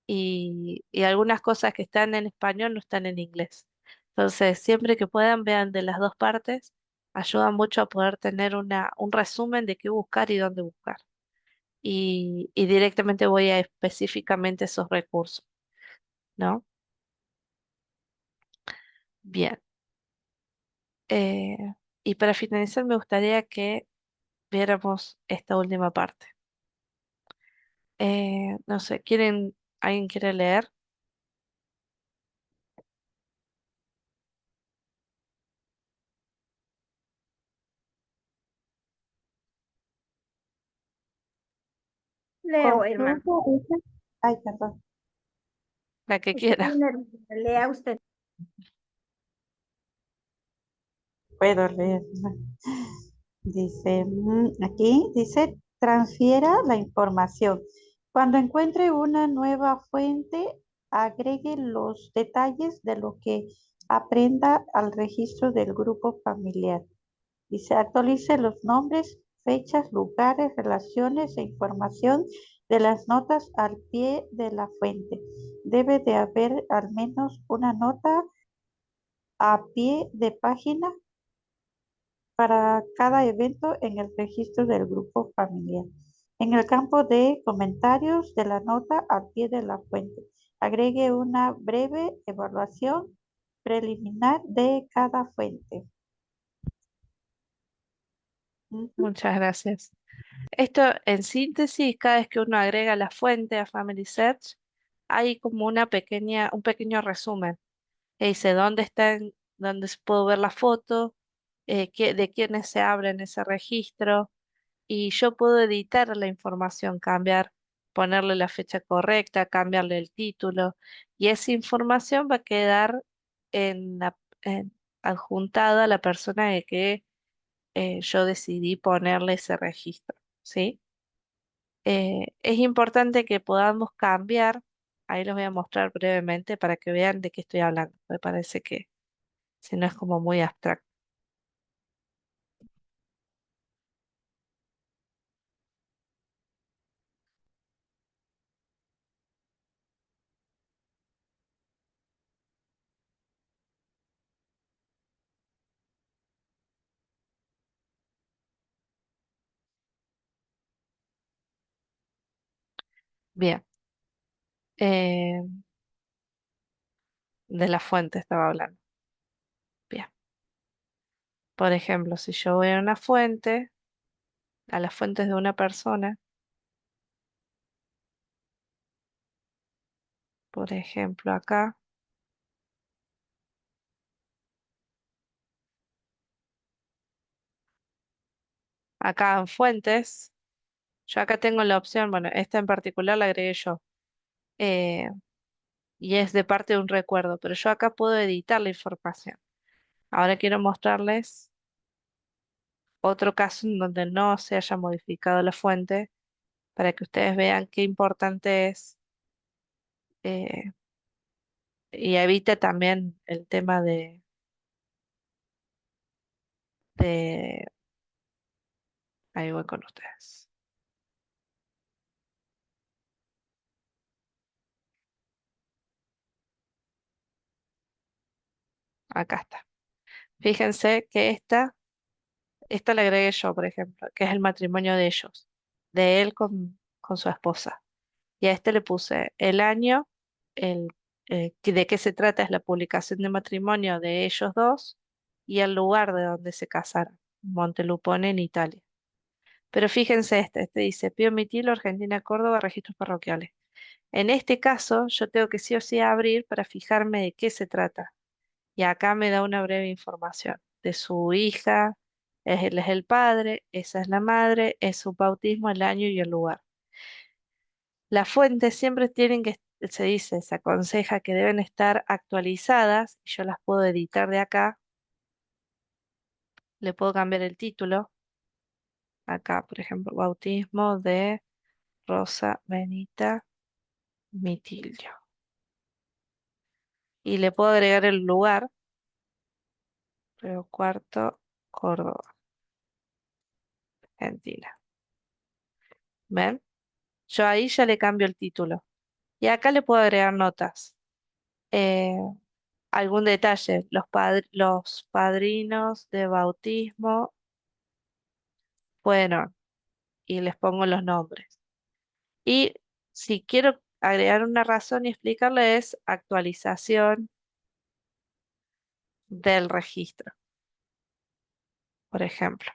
y algunas cosas que están en español no están en inglés. Entonces, siempre que puedan, vean de las dos partes, ayuda mucho a poder tener un resumen de qué buscar y dónde buscar. Y directamente voy a específicamente esos recursos, ¿no? Bien. eh, y para finalizar, me gustaría que viéramos esta última parte. No sé, ¿alguien quiere leer? Leo, hermano. Concluyo esa. Ay, perdón. La que Estoy quiera. nerviosa. Lea usted. Puedo leer. Dice, aquí dice, transfiera la información. Cuando encuentre una nueva fuente, agregue los detalles de lo que aprenda al registro del grupo familiar. Dice, actualice los nombres, fechas, lugares, relaciones e información de las notas al pie de la fuente. Debe de haber al menos una nota a pie de página para cada evento en el registro del grupo familiar. En el campo de comentarios de la nota al pie de la fuente, agregue una breve evaluación preliminar de cada fuente. Ujú. Muchas gracias. Esto, en síntesis, cada vez que uno agrega la fuente a Family Search, hay como un pequeño resumen. Que dice dónde puedo ver la foto, de quiénes se habla en ese registro, y yo puedo editar la información, ponerle la fecha correcta, cambiarle el título, y esa información va a quedar en adjuntada a la persona de que yo decidí ponerle ese registro, ¿sí? Es importante que podamos cambiar, ahí los voy a mostrar brevemente para que vean de qué estoy hablando, me parece que si no es como muy abstracto. Bien, eh, de la fuente estaba hablando. Bien, por ejemplo, si yo voy a una fuente, a las fuentes de una persona, por ejemplo, acá en fuentes, Yo acá tengo la opción, bueno, esta en particular la agregué yo, eh, y es de parte de un recuerdo, pero yo acá puedo editar la información. Ahora quiero mostrarles otro caso en donde no se haya modificado la fuente para que ustedes vean qué importante es, eh, y evite también el tema de... Ahí voy con ustedes. Acá está. Fíjense que esta la agregué yo, por ejemplo, que es el matrimonio de ellos, de él con su esposa. Y a este le puse el año, el, de qué se trata es la publicación de matrimonio de ellos dos y el lugar de donde se casaron, Montelupone en Italia. Pero fíjense este dice Pío Mitilo, Argentina, Córdoba, registros parroquiales. En este caso, yo tengo que sí o sí abrir para fijarme de qué se trata. Y acá me da una breve información de su hija, él es el padre, esa es la madre, es su bautismo, el año y el lugar. Las fuentes siempre tienen que, se dice, se aconseja que deben estar actualizadas. Yo las puedo editar de acá. Le puedo cambiar el título. Acá, por ejemplo, bautismo de Rosa Benita Mitilio. Y le puedo agregar el lugar, Río Cuarto, Córdoba, Argentina. ¿Ven? Yo ahí ya le cambio el título. Y acá le puedo agregar notas. Eh, algún detalle. Los padrinos de bautismo fueron, y les pongo los nombres. Y si quiero agregar una razón y explicarle es actualización del registro, por ejemplo.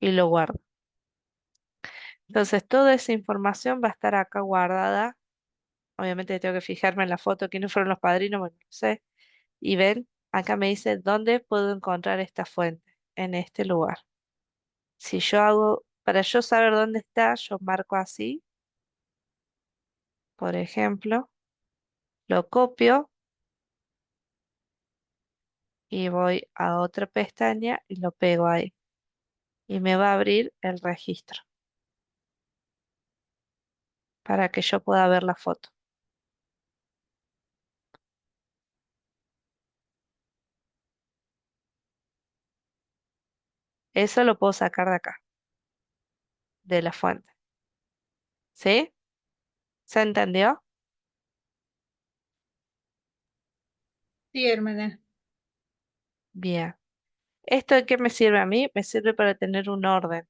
Y lo guardo. Entonces, toda esa información va a estar acá guardada. Obviamente tengo que fijarme en la foto, quiénes fueron los padrinos, bueno, no sé. Y ven, acá me dice dónde puedo encontrar esta fuente, en este lugar. Si yo hago, para yo saber dónde está, yo marco así, por ejemplo, lo copio y voy a otra pestaña y lo pego ahí. Y me va a abrir el registro para que yo pueda ver la foto. Eso lo puedo sacar de acá, de la fuente. ¿Sí? ¿Se entendió? Sí, hermana. Bien. ¿Esto de qué me sirve a mí? Me sirve para tener un orden.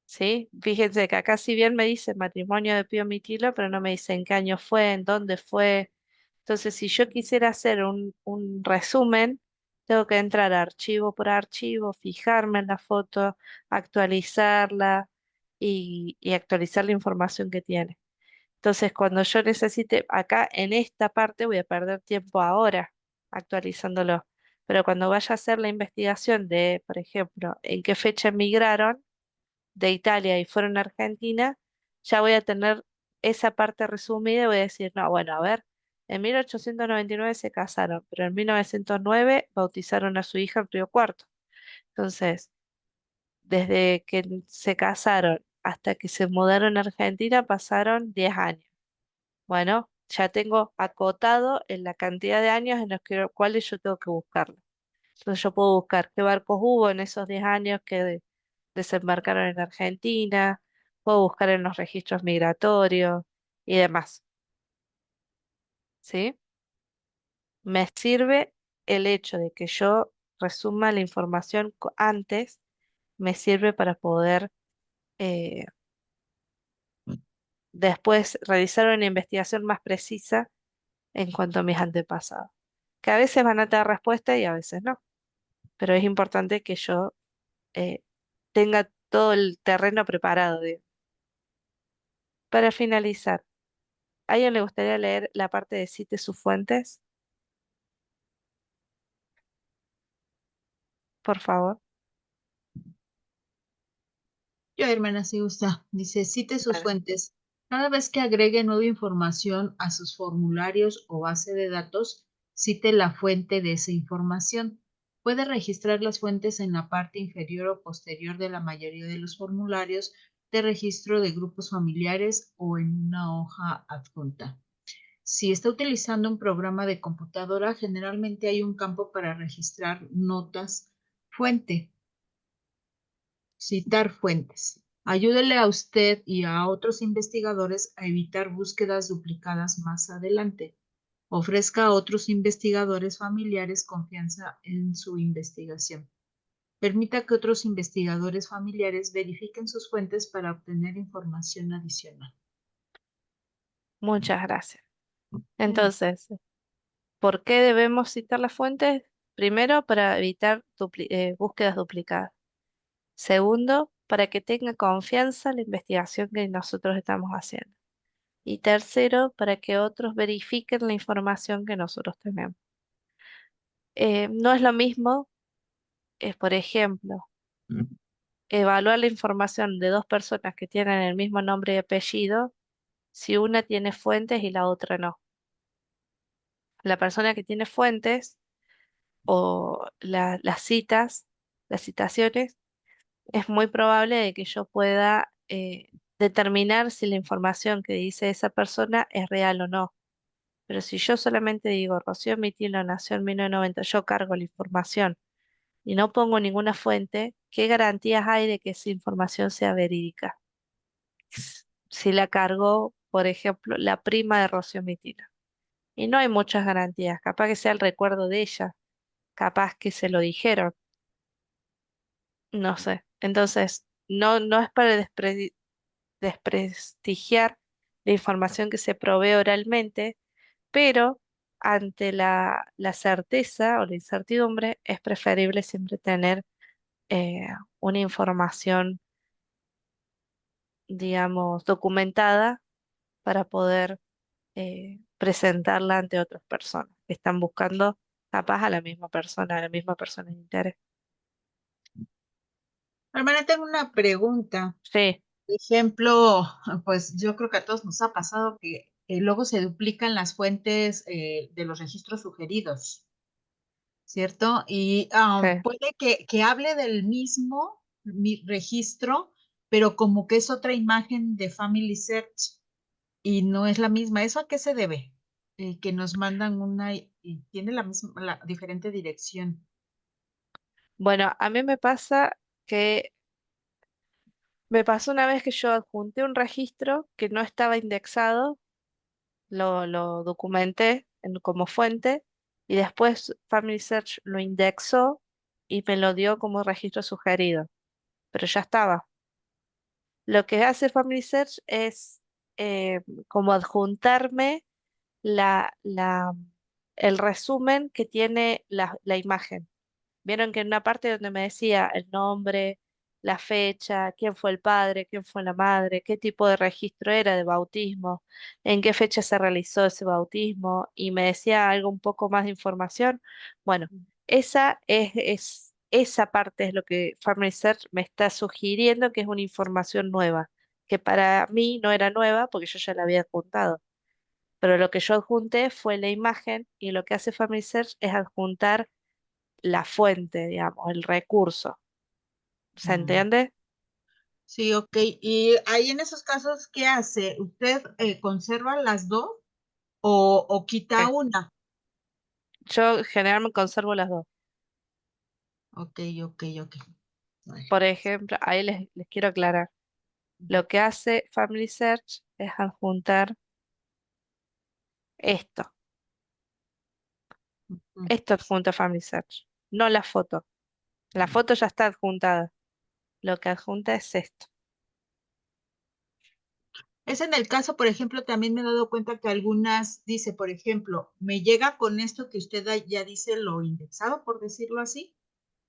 ¿Sí? Fíjense que acá si bien me dice matrimonio de Pío Mitilo, pero no me dice en qué año fue, en dónde fue. Entonces, si yo quisiera hacer un resumen, tengo que entrar a archivo por archivo, fijarme en la foto, actualizarla y actualizar la información que tiene. Entonces, cuando yo necesite, acá en esta parte voy a perder tiempo ahora actualizándolo. Pero cuando vaya a hacer la investigación de, por ejemplo, en qué fecha emigraron de Italia y fueron a Argentina, ya voy a tener esa parte resumida y voy a decir, no, bueno, a ver, en 1899 se casaron, pero en 1909 bautizaron a su hija en Río Cuarto. Entonces, desde que se casaron hasta que se mudaron a Argentina pasaron 10 años. Bueno, ya tengo acotado en la cantidad de años en los cuales yo tengo que buscarlo. Entonces yo puedo buscar qué barcos hubo en esos 10 años que desembarcaron en Argentina, puedo buscar en los registros migratorios y demás, ¿sí? Me sirve el hecho de que yo resuma la información antes, me sirve para poder eh, después realizar una investigación más precisa en cuanto a mis antepasados, que a veces van a tener respuesta y a veces no, pero es importante que yo eh, tenga todo el terreno preparado. Para finalizar, ¿a alguien le gustaría leer la parte de cite sus fuentes? Por favor. Yo, hermana, si gusta. Dice, cite sus Vale. fuentes. Cada vez que agregue nueva información a sus formularios o base de datos, cite la fuente de esa información. Puede registrar las fuentes en la parte inferior o posterior de la mayoría de los formularios de registro de grupos familiares o en una hoja adjunta. Si está utilizando un programa de computadora, generalmente hay un campo para registrar notas fuente. Citar fuentes. Ayúdele a usted y a otros investigadores a evitar búsquedas duplicadas más adelante. Ofrezca a otros investigadores familiares confianza en su investigación. Permita que otros investigadores familiares verifiquen sus fuentes para obtener información adicional. Muchas gracias. Entonces, ¿por qué debemos citar las fuentes? Primero, para evitar búsquedas duplicadas. Segundo, para que tenga confianza en la investigación que nosotros estamos haciendo. Y tercero, para que otros verifiquen la información que nosotros tenemos. No es lo mismo, por ejemplo, evaluar la información de dos personas que tienen el mismo nombre y apellido si una tiene fuentes y la otra no. La persona que tiene fuentes o las citas, las citaciones, es muy probable de que yo pueda determinar si la información que dice esa persona es real o no. Pero si yo solamente digo, Rocío Mitilo nació en 1990, yo cargo la información y no pongo ninguna fuente, ¿qué garantías hay de que esa información sea verídica? Si la cargó, por ejemplo, la prima de Rocío Mitilo. Y no hay muchas garantías, capaz que sea el recuerdo de ella, capaz que se lo dijeron, no sé. Entonces, no es para desprestigiar la información que se provee oralmente, pero ante la certeza o la incertidumbre es preferible siempre tener una información, digamos, documentada para poder presentarla ante otras personas que están buscando capaz a la misma persona de interés. Hermana, tengo una pregunta. Sí, Por ejemplo, pues yo creo que a todos nos ha pasado que luego se duplican las fuentes de los registros sugeridos, ¿cierto? Y sí. puede que hable del mismo registro, pero como que es otra imagen de Family Search y no es la misma. ¿Eso a qué se debe? Que nos mandan una y tiene la misma, la diferente dirección. Bueno, a mí me pasa que me pasó una vez que yo adjunté un registro que no estaba indexado, lo documenté como fuente y después Family Search lo indexó y me lo dio como registro sugerido, pero ya estaba. Lo que hace Family Search es como adjuntarme la, la, el resumen que tiene la imagen. Vieron que en una parte donde me decía el nombre, la fecha, quién fue el padre, quién fue la madre, qué tipo de registro era de bautismo, en qué fecha se realizó ese bautismo y me decía algo un poco más de información. Bueno, esa parte es lo que Family Search me está sugiriendo que es una información nueva, que para mí no era nueva porque yo ya la había adjuntado. Pero lo que yo adjunté fue la imagen y lo que hace Family Search es adjuntar la fuente, digamos, el recurso. ¿Se Mm. entiende? Sí, ok. Y ahí en esos casos, ¿qué hace? ¿Usted conserva las dos o quita Sí. una? Yo generalmente conservo las dos. Ok, ok, ok. Vale. Por ejemplo, ahí les quiero aclarar. Lo que hace Family Search es adjuntar esto. Ujú. Esto adjunta Family Search, no la foto. La foto ya está adjuntada. Lo que adjunta es esto. Es en el caso, por ejemplo, también me he dado cuenta que algunas dice, por ejemplo, me llega con esto que usted ya dice lo indexado, por decirlo así,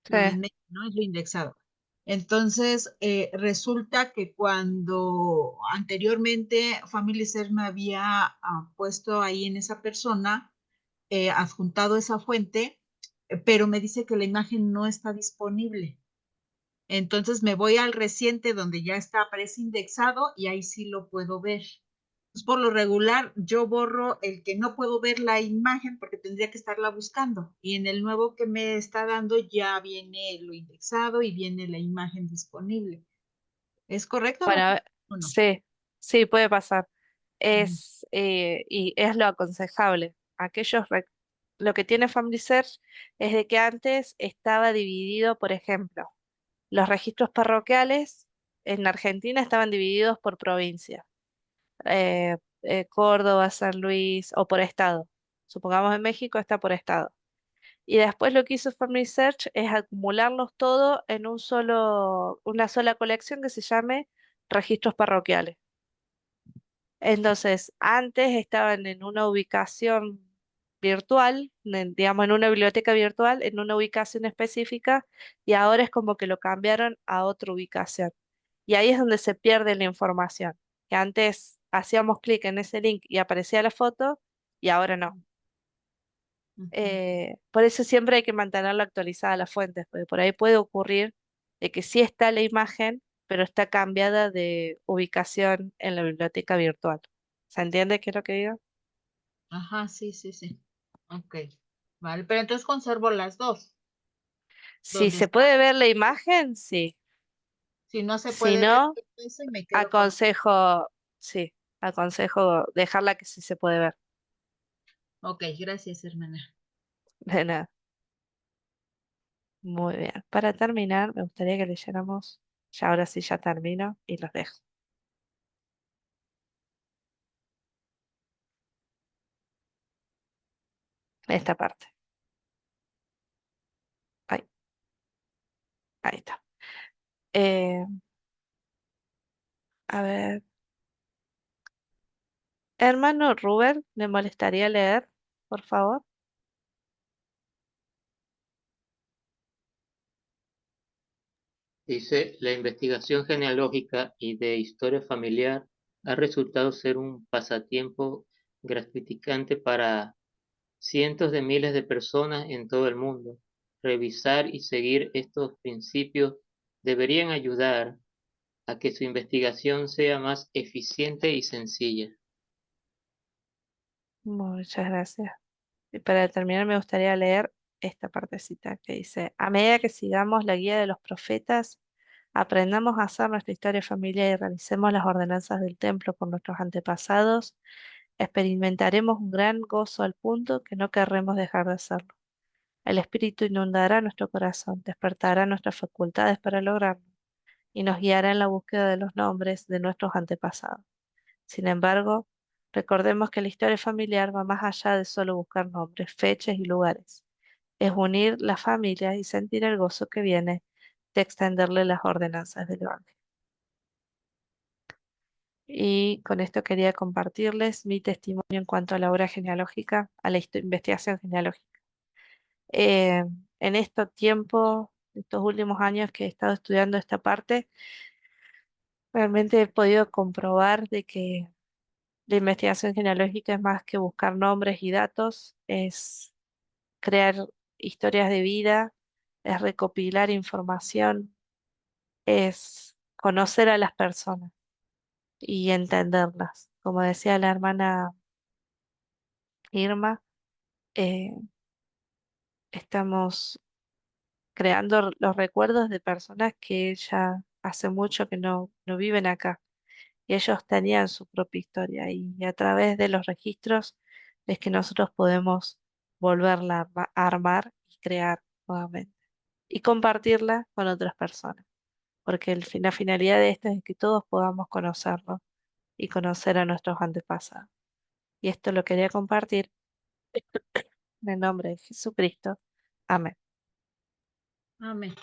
Sí, lo de México, ¿no? Es lo indexado. Entonces, resulta que cuando anteriormente Family Search me había puesto ahí en esa persona, adjuntado esa fuente, pero me dice que la imagen no está disponible. Entonces me voy al reciente donde ya está, aparece indexado y ahí sí lo puedo ver. Pues por lo regular, yo borro el que no puedo ver la imagen porque tendría que estarla buscando. Y en el nuevo que me está dando ya viene lo indexado y viene la imagen disponible. ¿Es correcto Bueno, o no? sí, sí, puede pasar. Ujú. Y es lo aconsejable. Lo que tiene Family Search es de que antes estaba dividido, por ejemplo, los registros parroquiales en Argentina estaban divididos por provincia. Córdoba, San Luis o por estado. Supongamos en México está por estado. Y después lo que hizo Family Search es acumularlos todo en una sola colección que se llame registros parroquiales. Entonces, antes estaban en una ubicación virtual, digamos en una biblioteca virtual, en una ubicación específica, y ahora es como que lo cambiaron a otra ubicación. Y ahí es donde se pierde la información, que antes hacíamos clic en ese link y aparecía la foto, y ahora no. Ujú. Por eso siempre hay que mantenerlo actualizada las fuentes, porque por ahí puede ocurrir de que sí está la imagen, pero está cambiada de ubicación en la biblioteca virtual. ¿Se entiende qué es lo que digo? Ajá, sí, sí, sí. Ok. Vale, pero entonces conservo las dos. Si Donde se está, puede ver la imagen, sí. si no se Si puede ver no, eso y me quedo con... aconsejo, sí, aconsejo dejarla que sí se puede ver. Ok, gracias, hermana. De nada. Muy bien. Para terminar, me gustaría que leyéramos, ya ahora sí ya termino y los dejo. Esta parte. Ahí, ahí está. Eh, a ver, hermano Rubén, ¿le molestaría leer, por favor? Dice, la investigación genealógica y de historia familiar ha resultado ser un pasatiempo gratificante para cientos de miles de personas en todo el mundo. Revisar y seguir estos principios deberían ayudar a que su investigación sea más eficiente y sencilla. Muchas gracias. Y para terminar, me gustaría leer esta partecita que dice, a medida que sigamos la guía de los profetas, aprendamos a hacer nuestra historia familiar y realicemos las ordenanzas del templo por nuestros antepasados, experimentaremos un gran gozo al punto que no querremos dejar de hacerlo. El Espíritu inundará nuestro corazón, despertará nuestras facultades para lograrlo y nos guiará en la búsqueda de los nombres de nuestros antepasados. Sin embargo, recordemos que la historia familiar va más allá de solo buscar nombres, fechas y lugares. Es unir la familia y sentir el gozo que viene de extenderle las ordenanzas del Evangelio. Y con esto quería compartirles mi testimonio en cuanto a la obra genealógica, a la investigación genealógica. Eh, en estos tiempos, estos últimos años que he estado estudiando esta parte, realmente he podido comprobar de que la investigación genealógica es más que buscar nombres y datos, es crear historias de vida, es recopilar información, es conocer a las personas y entenderlas. Como decía la hermana Irma, eh, estamos creando los recuerdos de personas que ya hace mucho que no viven acá y ellos tenían su propia historia y a través de los registros es que nosotros podemos volverla a armar y crear nuevamente y compartirla con otras personas, porque la finalidad de esto es que todos podamos conocerlo y conocer a nuestros antepasados. Y esto lo quería compartir en el nombre de Jesucristo. Amén. Amén.